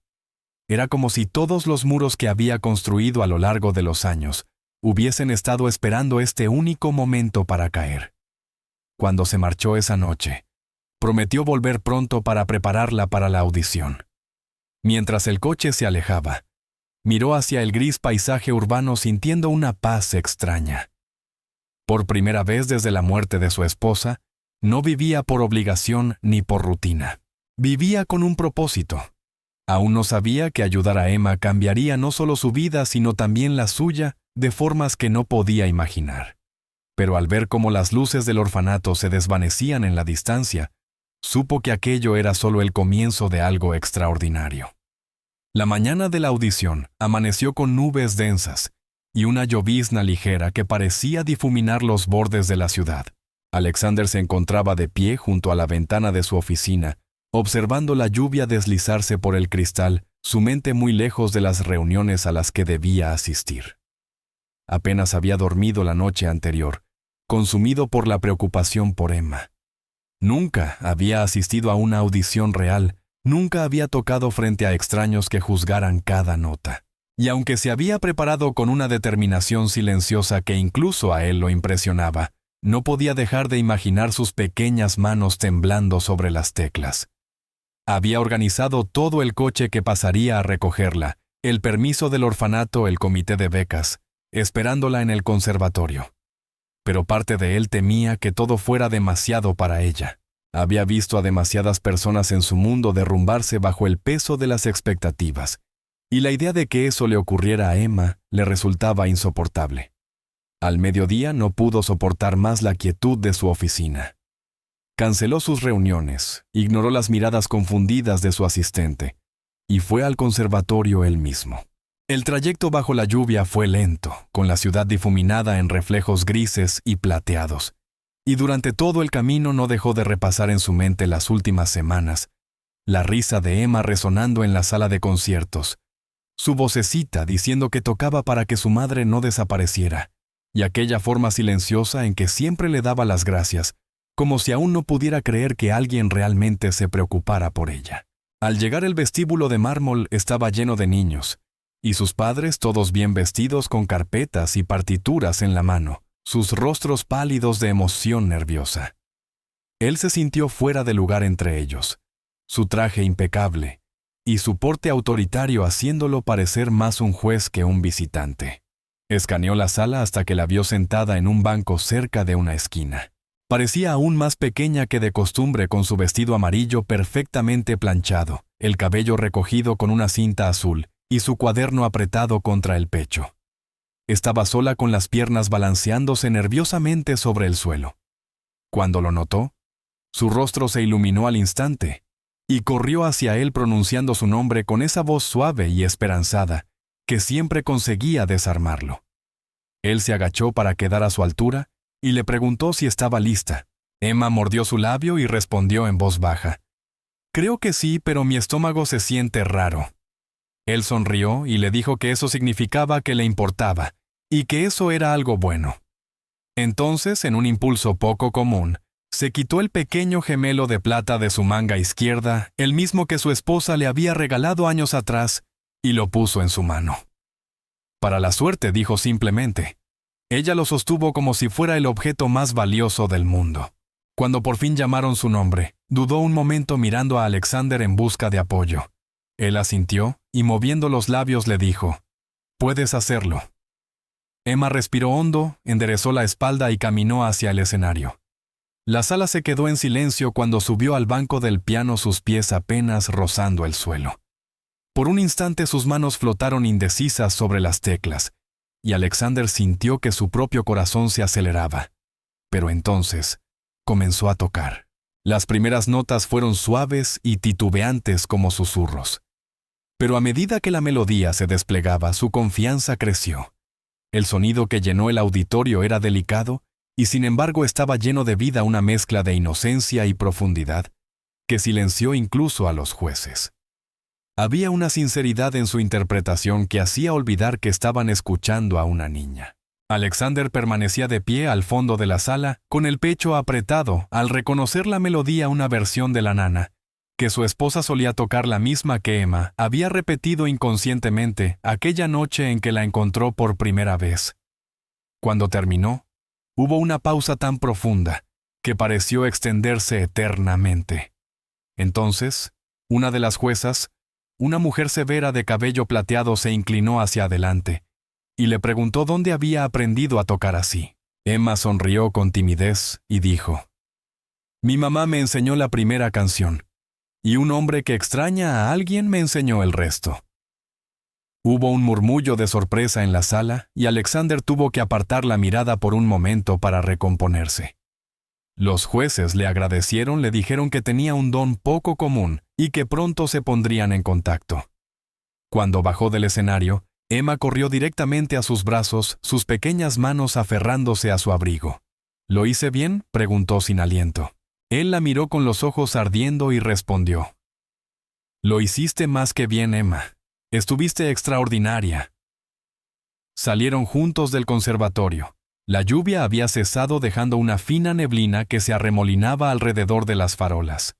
Era como si todos los muros que había construido a lo largo de los años hubiesen estado esperando este único momento para caer. Cuando se marchó esa noche, prometió volver pronto para prepararla para la audición. Mientras el coche se alejaba, miró hacia el gris paisaje urbano sintiendo una paz extraña. Por primera vez desde la muerte de su esposa, no vivía por obligación ni por rutina. Vivía con un propósito. Aún no sabía que ayudar a Emma cambiaría no solo su vida, sino también la suya, de formas que no podía imaginar. Pero al ver cómo las luces del orfanato se desvanecían en la distancia, supo que aquello era solo el comienzo de algo extraordinario. La mañana de la audición amaneció con nubes densas y una llovizna ligera que parecía difuminar los bordes de la ciudad. Alexander se encontraba de pie junto a la ventana de su oficina, observando la lluvia deslizarse por el cristal, su mente muy lejos de las reuniones a las que debía asistir. Apenas había dormido la noche anterior, consumido por la preocupación por Emma. Nunca había asistido a una audición real, nunca había tocado frente a extraños que juzgaran cada nota. Y aunque se había preparado con una determinación silenciosa que incluso a él lo impresionaba, no podía dejar de imaginar sus pequeñas manos temblando sobre las teclas. Había organizado todo el coche que pasaría a recogerla, el permiso del orfanato, el comité de becas, esperándola en el conservatorio. Pero parte de él temía que todo fuera demasiado para ella. Había visto a demasiadas personas en su mundo derrumbarse bajo el peso de las expectativas, y la idea de que eso le ocurriera a Emma le resultaba insoportable. Al mediodía no pudo soportar más la quietud de su oficina. Canceló sus reuniones, ignoró las miradas confundidas de su asistente, y fue al conservatorio él mismo. El trayecto bajo la lluvia fue lento, con la ciudad difuminada en reflejos grises y plateados, y durante todo el camino no dejó de repasar en su mente las últimas semanas, la risa de Emma resonando en la sala de conciertos, su vocecita diciendo que tocaba para que su madre no desapareciera, y aquella forma silenciosa en que siempre le daba las gracias, como si aún no pudiera creer que alguien realmente se preocupara por ella. Al llegar el vestíbulo de mármol estaba lleno de niños, y sus padres todos bien vestidos con carpetas y partituras en la mano, sus rostros pálidos de emoción nerviosa. Él se sintió fuera de lugar entre ellos, su traje impecable, y su porte autoritario haciéndolo parecer más un juez que un visitante. Escaneó la sala hasta que la vio sentada en un banco cerca de una esquina. Parecía aún más pequeña que de costumbre con su vestido amarillo perfectamente planchado, el cabello recogido con una cinta azul y su cuaderno apretado contra el pecho. Estaba sola con las piernas balanceándose nerviosamente sobre el suelo. Cuando lo notó, su rostro se iluminó al instante y corrió hacia él pronunciando su nombre con esa voz suave y esperanzada que siempre conseguía desarmarlo. Él se agachó para quedar a su altura y le preguntó si estaba lista. Emma mordió su labio y respondió en voz baja: «Creo que sí, pero mi estómago se siente raro». Él sonrió y le dijo que eso significaba que le importaba, y que eso era algo bueno. Entonces, en un impulso poco común, se quitó el pequeño gemelo de plata de su manga izquierda, el mismo que su esposa le había regalado años atrás, y lo puso en su mano. «Para la suerte», dijo simplemente. Ella lo sostuvo como si fuera el objeto más valioso del mundo. Cuando por fin llamaron su nombre, dudó un momento mirando a Alexander en busca de apoyo. Él asintió y moviendo los labios le dijo: «Puedes hacerlo». Emma respiró hondo, enderezó la espalda y caminó hacia el escenario. La sala se quedó en silencio cuando subió al banco del piano, sus pies apenas rozando el suelo. Por un instante sus manos flotaron indecisas sobre las teclas, y Alexander sintió que su propio corazón se aceleraba. Pero entonces comenzó a tocar. Las primeras notas fueron suaves y titubeantes como susurros. Pero a medida que la melodía se desplegaba, su confianza creció. El sonido que llenó el auditorio era delicado, y sin embargo estaba lleno de vida, una mezcla de inocencia y profundidad, que silenció incluso a los jueces. Había una sinceridad en su interpretación que hacía olvidar que estaban escuchando a una niña. Alexander permanecía de pie al fondo de la sala, con el pecho apretado, al reconocer la melodía, una versión de la nana, que su esposa solía tocar, la misma que Emma había repetido inconscientemente aquella noche en que la encontró por primera vez. Cuando terminó, hubo una pausa tan profunda que pareció extenderse eternamente. Entonces, una de las juezas, una mujer severa de cabello plateado, se inclinó hacia adelante y le preguntó dónde había aprendido a tocar así. Emma sonrió con timidez y dijo: «Mi mamá me enseñó la primera canción, y un hombre que extraña a alguien me enseñó el resto». Hubo un murmullo de sorpresa en la sala y Alexander tuvo que apartar la mirada por un momento para recomponerse. Los jueces le agradecieron, le dijeron que tenía un don poco común y que pronto se pondrían en contacto. Cuando bajó del escenario, Emma corrió directamente a sus brazos, sus pequeñas manos aferrándose a su abrigo. «¿Lo hice bien?», preguntó sin aliento. Él la miró con los ojos ardiendo y respondió: «Lo hiciste más que bien, Emma. Estuviste extraordinaria». Salieron juntos del conservatorio. La lluvia había cesado dejando una fina neblina que se arremolinaba alrededor de las farolas.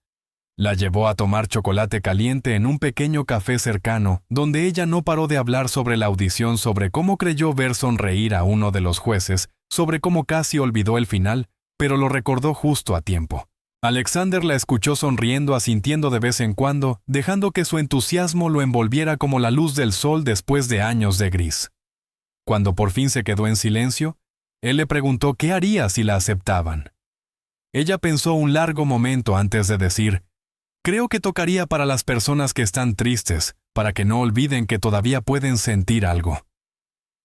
La llevó a tomar chocolate caliente en un pequeño café cercano, donde ella no paró de hablar sobre la audición, sobre cómo creyó ver sonreír a uno de los jueces, sobre cómo casi olvidó el final, pero lo recordó justo a tiempo. Alexander la escuchó sonriendo, asintiendo de vez en cuando, dejando que su entusiasmo lo envolviera como la luz del sol después de años de gris. Cuando por fin se quedó en silencio, él le preguntó qué haría si la aceptaban. Ella pensó un largo momento antes de decir: «Creo que tocaría para las personas que están tristes, para que no olviden que todavía pueden sentir algo».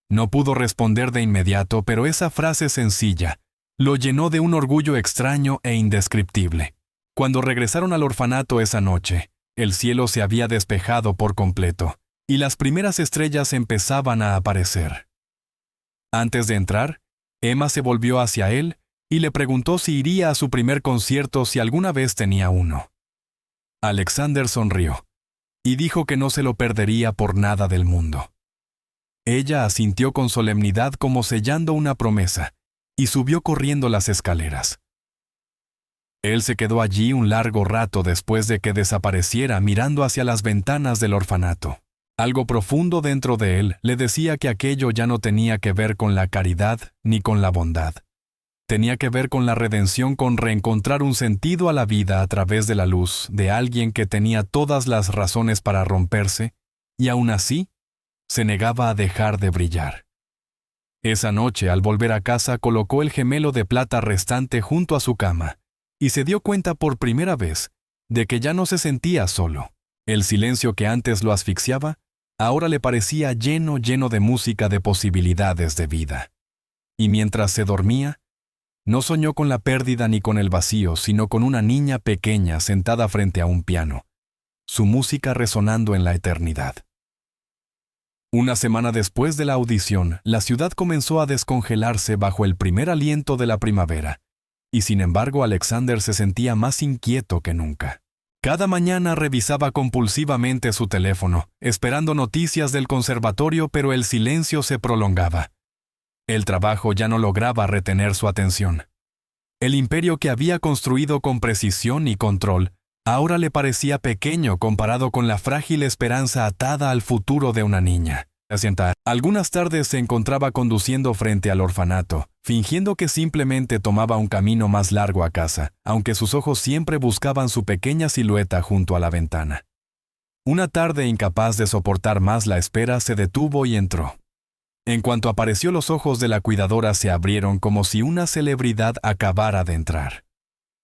No pudo responder de inmediato, pero esa frase sencilla lo llenó de un orgullo extraño e indescriptible. Cuando regresaron al orfanato esa noche, el cielo se había despejado por completo, y las primeras estrellas empezaban a aparecer. Antes de entrar, Emma se volvió hacia él y le preguntó si iría a su primer concierto si alguna vez tenía uno. Alexander sonrió y dijo que no se lo perdería por nada del mundo. Ella asintió con solemnidad como sellando una promesa y subió corriendo las escaleras. Él se quedó allí un largo rato después de que desapareciera, mirando hacia las ventanas del orfanato. Algo profundo dentro de él le decía que aquello ya no tenía que ver con la caridad ni con la bondad. Tenía que ver con la redención, con reencontrar un sentido a la vida a través de la luz de alguien que tenía todas las razones para romperse y aún así se negaba a dejar de brillar. Esa noche, al volver a casa, colocó el gemelo de plata restante junto a su cama y se dio cuenta por primera vez de que ya no se sentía solo. El silencio que antes lo asfixiaba, ahora le parecía lleno de música, de posibilidades de vida. Y mientras se dormía, no soñó con la pérdida ni con el vacío, sino con una niña pequeña sentada frente a un piano, su música resonando en la eternidad. Una semana después de la audición, la ciudad comenzó a descongelarse bajo el primer aliento de la primavera, y sin embargo Alexander se sentía más inquieto que nunca. Cada mañana revisaba compulsivamente su teléfono, esperando noticias del conservatorio, pero el silencio se prolongaba. El trabajo ya no lograba retener su atención. El imperio que había construido con precisión y control ahora le parecía pequeño comparado con la frágil esperanza atada al futuro de una niña. Algunas tardes se encontraba conduciendo frente al orfanato, fingiendo que simplemente tomaba un camino más largo a casa, aunque sus ojos siempre buscaban su pequeña silueta junto a la ventana. Una tarde, incapaz de soportar más la espera, se detuvo y entró. En cuanto apareció, los ojos de la cuidadora se abrieron como si una celebridad acabara de entrar.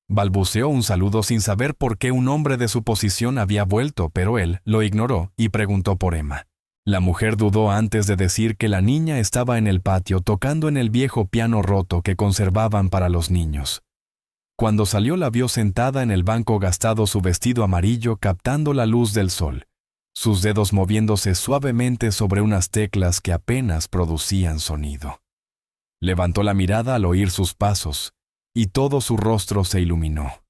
Balbuceó un saludo sin saber por qué un hombre de su posición había vuelto, pero él lo ignoró y preguntó por Emma. La mujer dudó antes de decir que la niña estaba en el patio tocando en el viejo piano roto que conservaban para los niños. Cuando salió, la vio sentada en el banco gastado, su vestido amarillo captando la luz del sol, sus dedos moviéndose suavemente sobre unas teclas que apenas producían sonido. Levantó la mirada al oír sus pasos, y todo su rostro se iluminó.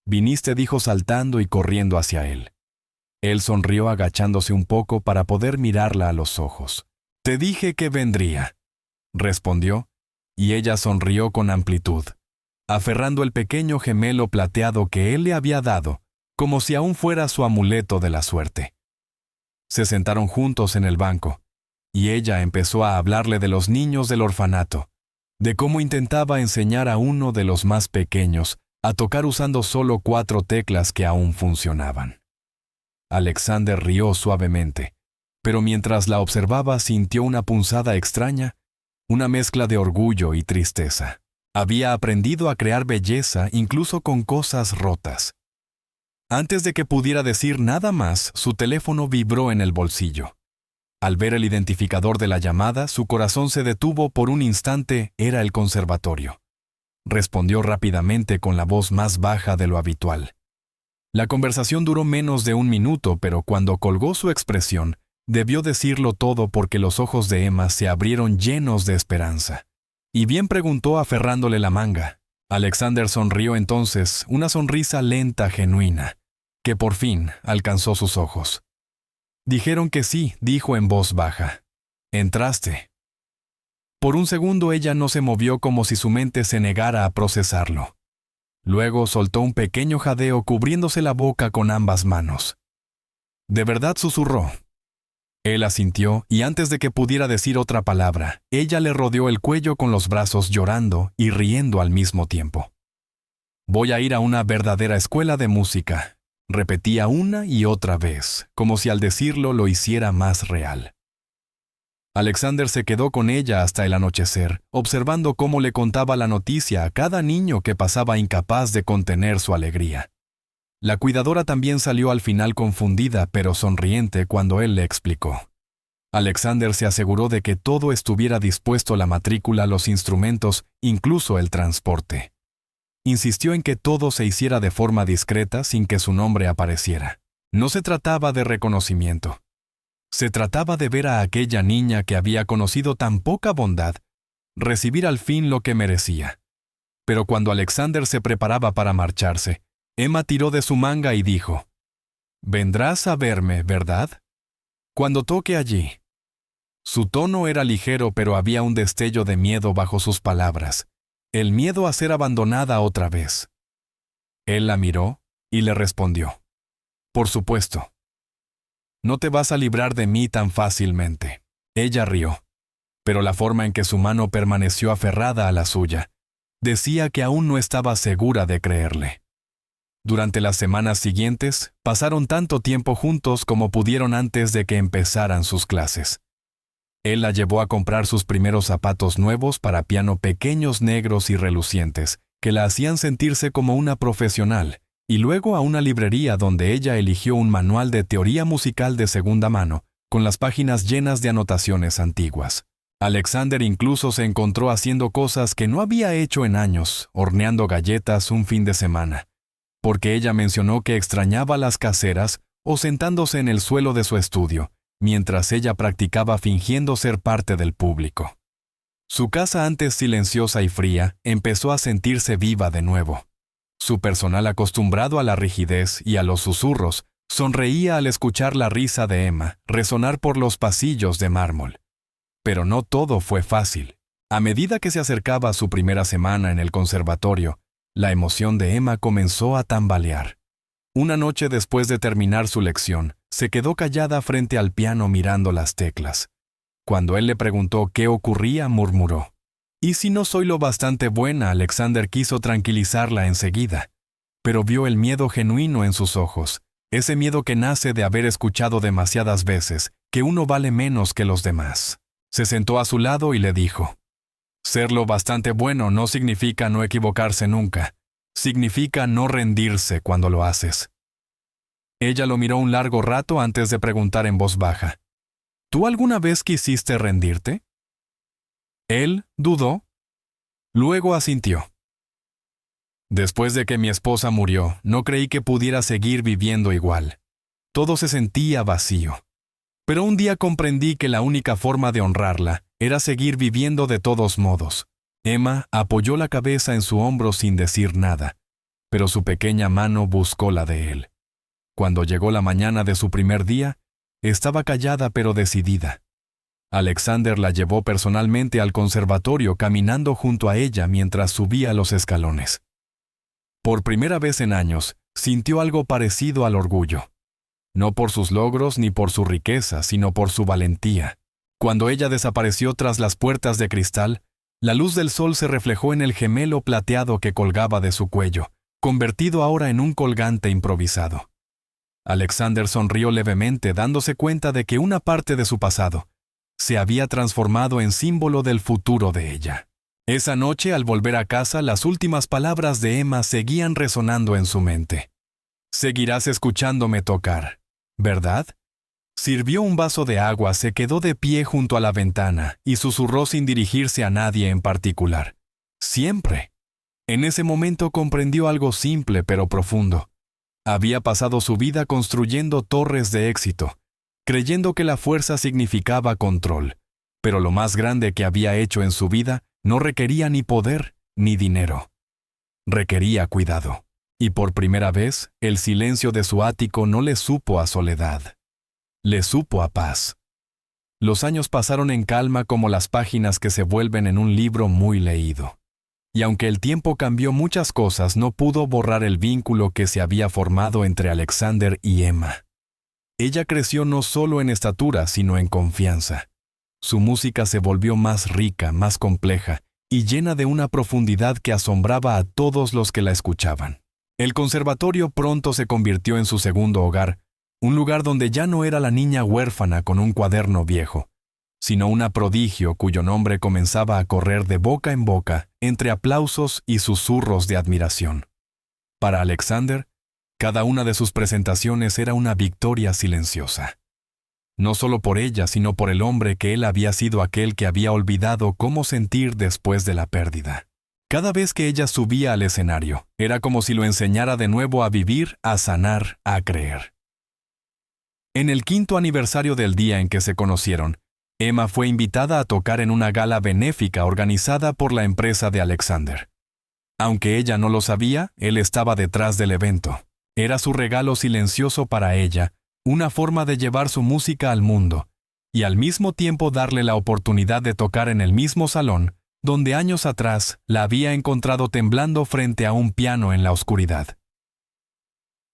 «Viniste», dijo saltando y corriendo hacia él. Él sonrió agachándose un poco para poder mirarla a los ojos. «Te dije que vendría», respondió, y ella sonrió con amplitud, aferrando el pequeño gemelo plateado que él le había dado, como si aún fuera su amuleto de la suerte. Se sentaron juntos en el banco, y ella empezó a hablarle de los niños del orfanato, de cómo intentaba enseñar a uno de los más pequeños a tocar usando solo 4 teclas que aún funcionaban. Alexander rió suavemente, pero mientras la observaba sintió una punzada extraña, una mezcla de orgullo y tristeza. Había aprendido a crear belleza incluso con cosas rotas. Antes de que pudiera decir nada más, su teléfono vibró en el bolsillo. Al ver el identificador de la llamada, su corazón se detuvo por un instante. Era el conservatorio. Respondió rápidamente con la voz más baja de lo habitual. La conversación duró menos de 1 minuto, pero cuando colgó su expresión, debió decirlo todo porque los ojos de Emma se abrieron llenos de esperanza. «¿Y bien?», preguntó aferrándole la manga. Alexander sonrió entonces, una sonrisa lenta, genuina, que por fin alcanzó sus ojos. «Dijeron que sí», dijo en voz baja. «Entraste». Por un segundo ella no se movió, como si su mente se negara a procesarlo. Luego soltó un pequeño jadeo cubriéndose la boca con ambas manos. ¿De verdad?, susurró. Él asintió y antes de que pudiera decir otra palabra, ella le rodeó el cuello con los brazos, llorando y riendo al mismo tiempo. «Voy a ir a una verdadera escuela de música», repetía una y otra vez, como si al decirlo lo hiciera más real. Alexander se quedó con ella hasta el anochecer, observando cómo le contaba la noticia a cada niño que pasaba, incapaz de contener su alegría. La cuidadora también salió al final confundida pero sonriente cuando él le explicó. Alexander se aseguró de que todo estuviera dispuesto: la matrícula, los instrumentos, incluso el transporte. Insistió en que todo se hiciera de forma discreta, sin que su nombre apareciera. No se trataba de reconocimiento. Se trataba de ver a aquella niña que había conocido tan poca bondad recibir al fin lo que merecía. Pero cuando Alexander se preparaba para marcharse, Emma tiró de su manga y dijo: «Vendrás a verme, ¿verdad? Cuando toque allí». Su tono era ligero, pero había un destello de miedo bajo sus palabras, el miedo a ser abandonada otra vez. Él la miró y le respondió: «Por supuesto. No te vas a librar de mí tan fácilmente». Ella rió, pero la forma en que su mano permaneció aferrada a la suya decía que aún no estaba segura de creerle. Durante las semanas siguientes, pasaron tanto tiempo juntos como pudieron antes de que empezaran sus clases. Él la llevó a comprar sus primeros zapatos nuevos para piano, pequeños, negros y relucientes, que la hacían sentirse como una profesional, y luego a una librería donde ella eligió un manual de teoría musical de segunda mano, con las páginas llenas de anotaciones antiguas. Alexander incluso se encontró haciendo cosas que no había hecho en años, horneando galletas un fin de semana, porque ella mencionó que extrañaba las caseras, o sentándose en el suelo de su estudio, mientras ella practicaba fingiendo ser parte del público. Su casa, antes silenciosa y fría, empezó a sentirse viva de nuevo. Su personal, acostumbrado a la rigidez y a los susurros, sonreía al escuchar la risa de Emma resonar por los pasillos de mármol. Pero no todo fue fácil. A medida que se acercaba a su primera semana en el conservatorio, la emoción de Emma comenzó a tambalear. Una noche, después de terminar su lección, se quedó callada frente al piano mirando las teclas. Cuando él le preguntó qué ocurría, murmuró: «¿Y si no soy lo bastante buena?». Alexander quiso tranquilizarla enseguida, pero vio el miedo genuino en sus ojos, ese miedo que nace de haber escuchado demasiadas veces que uno vale menos que los demás. Se sentó a su lado y le dijo: «Ser lo bastante bueno no significa no equivocarse nunca. Significa no rendirse cuando lo haces». Ella lo miró un largo rato antes de preguntar en voz baja: «¿Tú alguna vez quisiste rendirte?». Él dudó. Luego asintió. «Después de que mi esposa murió, no creí que pudiera seguir viviendo igual. Todo se sentía vacío. Pero un día comprendí que la única forma de honrarla era seguir viviendo de todos modos». Emma apoyó la cabeza en su hombro sin decir nada, pero su pequeña mano buscó la de él. Cuando llegó la mañana de su primer día, estaba callada pero decidida. Alexander la llevó personalmente al conservatorio, caminando junto a ella mientras subía los escalones. Por primera vez en años, sintió algo parecido al orgullo. No por sus logros ni por su riqueza, sino por su valentía. Cuando ella desapareció tras las puertas de cristal, la luz del sol se reflejó en el gemelo plateado que colgaba de su cuello, convertido ahora en un colgante improvisado. Alexander sonrió levemente, dándose cuenta de que una parte de su pasado se había transformado en símbolo del futuro de ella. Esa noche, al volver a casa, las últimas palabras de Emma seguían resonando en su mente. «Seguirás escuchándome tocar, ¿verdad?». Sirvió un vaso de agua, se quedó de pie junto a la ventana y susurró sin dirigirse a nadie en particular: «Siempre». En ese momento comprendió algo simple pero profundo. Había pasado su vida construyendo torres de éxito, creyendo que la fuerza significaba control, pero lo más grande que había hecho en su vida no requería ni poder ni dinero. Requería cuidado. Y por primera vez, el silencio de su ático no le supo a soledad. Le supo a paz. Los años pasaron en calma como las páginas que se vuelven en un libro muy leído. Y aunque el tiempo cambió muchas cosas, no pudo borrar el vínculo que se había formado entre Alexander y Emma. Ella creció no solo en estatura, sino en confianza. Su música se volvió más rica, más compleja, y llena de una profundidad que asombraba a todos los que la escuchaban. El conservatorio pronto se convirtió en su segundo hogar, un lugar donde ya no era la niña huérfana con un cuaderno viejo, sino una prodigio cuyo nombre comenzaba a correr de boca en boca entre aplausos y susurros de admiración. Para Alexander, cada una de sus presentaciones era una victoria silenciosa. No solo por ella, sino por el hombre que él había sido aquel que había olvidado cómo sentir después de la pérdida. Cada vez que ella subía al escenario, era como si lo enseñara de nuevo a vivir, a sanar, a creer. En el 5º aniversario del día en que se conocieron, Emma fue invitada a tocar en una gala benéfica organizada por la empresa de Alexander. Aunque ella no lo sabía, él estaba detrás del evento. Era su regalo silencioso para ella, una forma de llevar su música al mundo, y al mismo tiempo darle la oportunidad de tocar en el mismo salón, donde años atrás la había encontrado temblando frente a un piano en la oscuridad.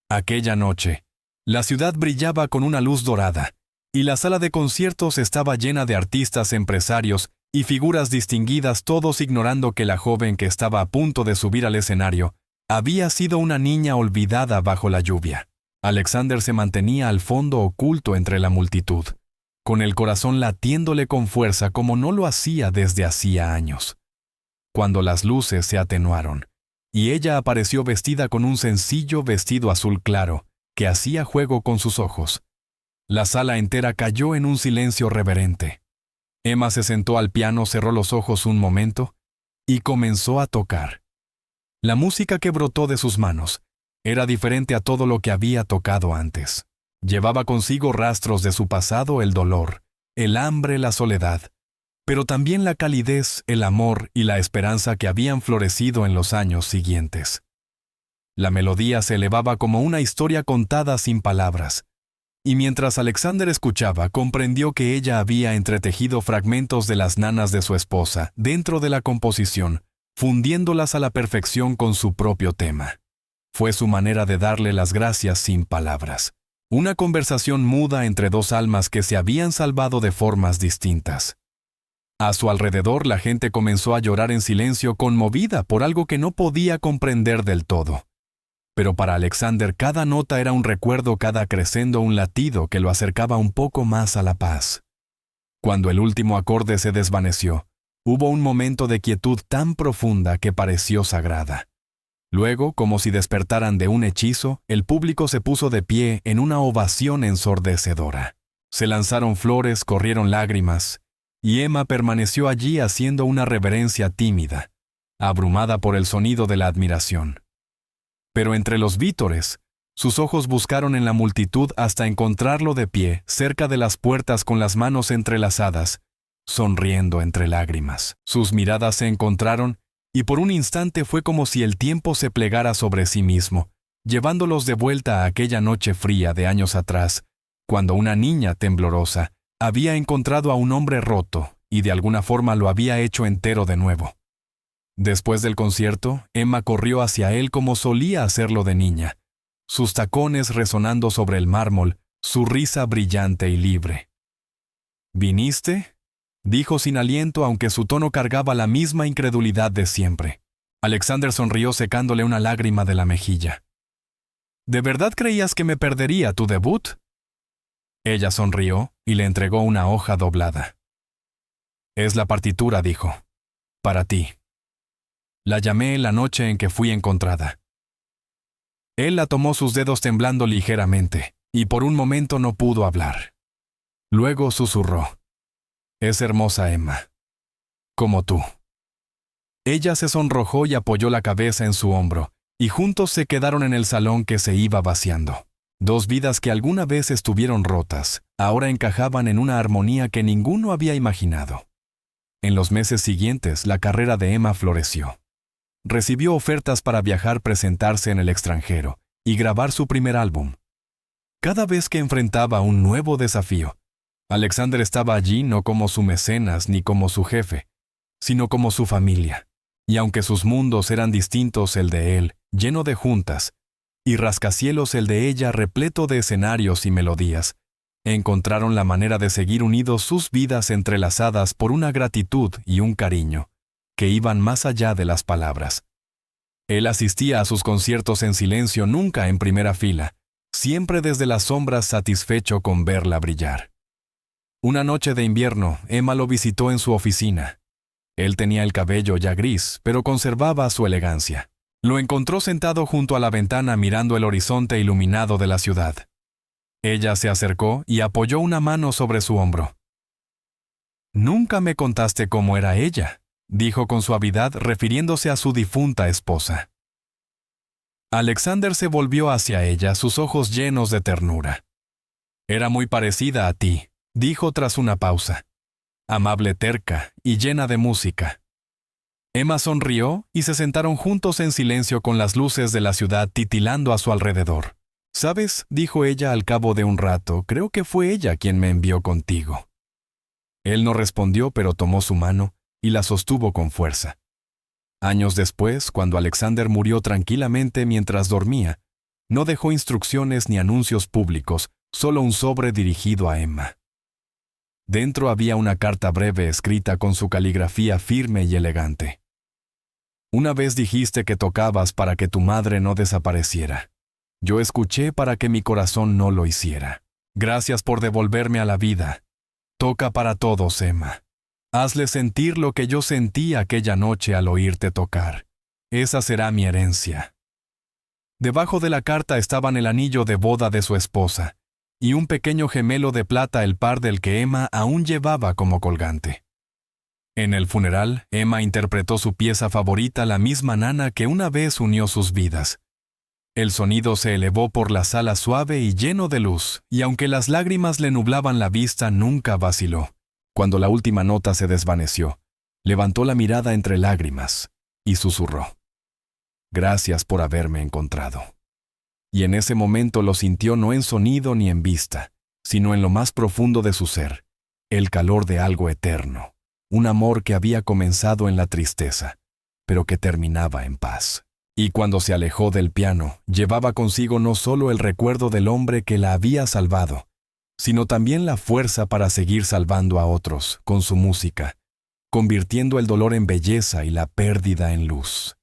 Aquella noche, la ciudad brillaba con una luz dorada, y la sala de conciertos estaba llena de artistas, empresarios y figuras distinguidas, todos ignorando que la joven que estaba a punto de subir al escenario había sido una niña olvidada bajo la lluvia. Alexander se mantenía al fondo, oculto entre la multitud, con el corazón latiéndole con fuerza como no lo hacía desde hacía años. Cuando las luces se atenuaron, y ella apareció vestida con un sencillo vestido azul claro, que hacía juego con sus ojos, la sala entera cayó en un silencio reverente. Emma se sentó al piano, cerró los ojos un momento y comenzó a tocar. La música que brotó de sus manos era diferente a todo lo que había tocado antes. Llevaba consigo rastros de su pasado, el dolor, el hambre, la soledad, pero también la calidez, el amor y la esperanza que habían florecido en los años siguientes. La melodía se elevaba como una historia contada sin palabras, y mientras Alexander escuchaba, comprendió que ella había entretejido fragmentos de las nanas de su esposa dentro de la composición, fundiéndolas a la perfección con su propio tema. Fue su manera de darle las gracias sin palabras. Una conversación muda entre dos almas que se habían salvado de formas distintas. A su alrededor la gente comenzó a llorar en silencio, conmovida por algo que no podía comprender del todo. Pero para Alexander cada nota era un recuerdo, cada crescendo un latido que lo acercaba un poco más a la paz. Cuando el último acorde se desvaneció, hubo un momento de quietud tan profunda que pareció sagrada. Luego, como si despertaran de un hechizo, el público se puso de pie en una ovación ensordecedora. Se lanzaron flores, corrieron lágrimas, y Emma permaneció allí haciendo una reverencia tímida, abrumada por el sonido de la admiración. Pero entre los vítores, sus ojos buscaron en la multitud hasta encontrarlo de pie, cerca de las puertas con las manos entrelazadas, sonriendo entre lágrimas. Sus miradas se encontraron, y por un instante fue como si el tiempo se plegara sobre sí mismo, llevándolos de vuelta a aquella noche fría de años atrás, cuando una niña temblorosa había encontrado a un hombre roto y de alguna forma lo había hecho entero de nuevo. Después del concierto, Emma corrió hacia él como solía hacerlo de niña, sus tacones resonando sobre el mármol, su risa brillante y libre. ¿Viniste?, dijo sin aliento, aunque su tono cargaba la misma incredulidad de siempre. Alexander sonrió secándole una lágrima de la mejilla. ¿De verdad creías que me perdería tu debut? Ella sonrió y le entregó una hoja doblada. Es la partitura, dijo. Para ti. La llamé la noche en que fui encontrada. Él la tomó, sus dedos temblando ligeramente, y por un momento no pudo hablar. Luego susurró. Es hermosa, Emma. Como tú. Ella se sonrojó y apoyó la cabeza en su hombro, y juntos se quedaron en el salón que se iba vaciando. Dos vidas que alguna vez estuvieron rotas, ahora encajaban en una armonía que ninguno había imaginado. En los meses siguientes, la carrera de Emma floreció. Recibió ofertas para viajar, presentarse en el extranjero y grabar su primer álbum. Cada vez que enfrentaba un nuevo desafío, Alexander estaba allí no como su mecenas ni como su jefe, sino como su familia. Y aunque sus mundos eran distintos, el de él, lleno de juntas, y rascacielos el de ella, repleto de escenarios y melodías, encontraron la manera de seguir unidos sus vidas entrelazadas por una gratitud y un cariño que iban más allá de las palabras. Él asistía a sus conciertos en silencio, nunca en primera fila, siempre desde las sombras, satisfecho con verla brillar. Una noche de invierno, Emma lo visitó en su oficina. Él tenía el cabello ya gris, pero conservaba su elegancia. Lo encontró sentado junto a la ventana mirando el horizonte iluminado de la ciudad. Ella se acercó y apoyó una mano sobre su hombro. «Nunca me contaste cómo era ella», dijo con suavidad refiriéndose a su difunta esposa. Alexander se volvió hacia ella, sus ojos llenos de ternura. «Era muy parecida a ti», dijo tras una pausa. «Amable, terca y llena de música». Emma sonrió y se sentaron juntos en silencio con las luces de la ciudad titilando a su alrededor. «¿Sabes?», dijo ella al cabo de un rato, «creo que fue ella quien me envió contigo». Él no respondió, pero tomó su mano y la sostuvo con fuerza. Años después, cuando Alexander murió tranquilamente mientras dormía, no dejó instrucciones ni anuncios públicos, solo un sobre dirigido a Emma. Dentro había una carta breve escrita con su caligrafía firme y elegante. «Una vez dijiste que tocabas para que tu madre no desapareciera. Yo escuché para que mi corazón no lo hiciera. Gracias por devolverme a la vida. Toca para todos, Emma. Hazle sentir lo que yo sentí aquella noche al oírte tocar. Esa será mi herencia». Debajo de la carta estaban el anillo de boda de su esposa y un pequeño gemelo de plata, el par del que Emma aún llevaba como colgante. En el funeral, Emma interpretó su pieza favorita, la misma nana que una vez unió sus vidas. El sonido se elevó por la sala suave y lleno de luz, y aunque las lágrimas le nublaban la vista, nunca vaciló. Cuando la última nota se desvaneció, levantó la mirada entre lágrimas y susurró: «Gracias por haberme encontrado». Y en ese momento lo sintió no en sonido ni en vista, sino en lo más profundo de su ser, el calor de algo eterno, un amor que había comenzado en la tristeza, pero que terminaba en paz. Y cuando se alejó del piano, llevaba consigo no solo el recuerdo del hombre que la había salvado, sino también la fuerza para seguir salvando a otros con su música, convirtiendo el dolor en belleza y la pérdida en luz.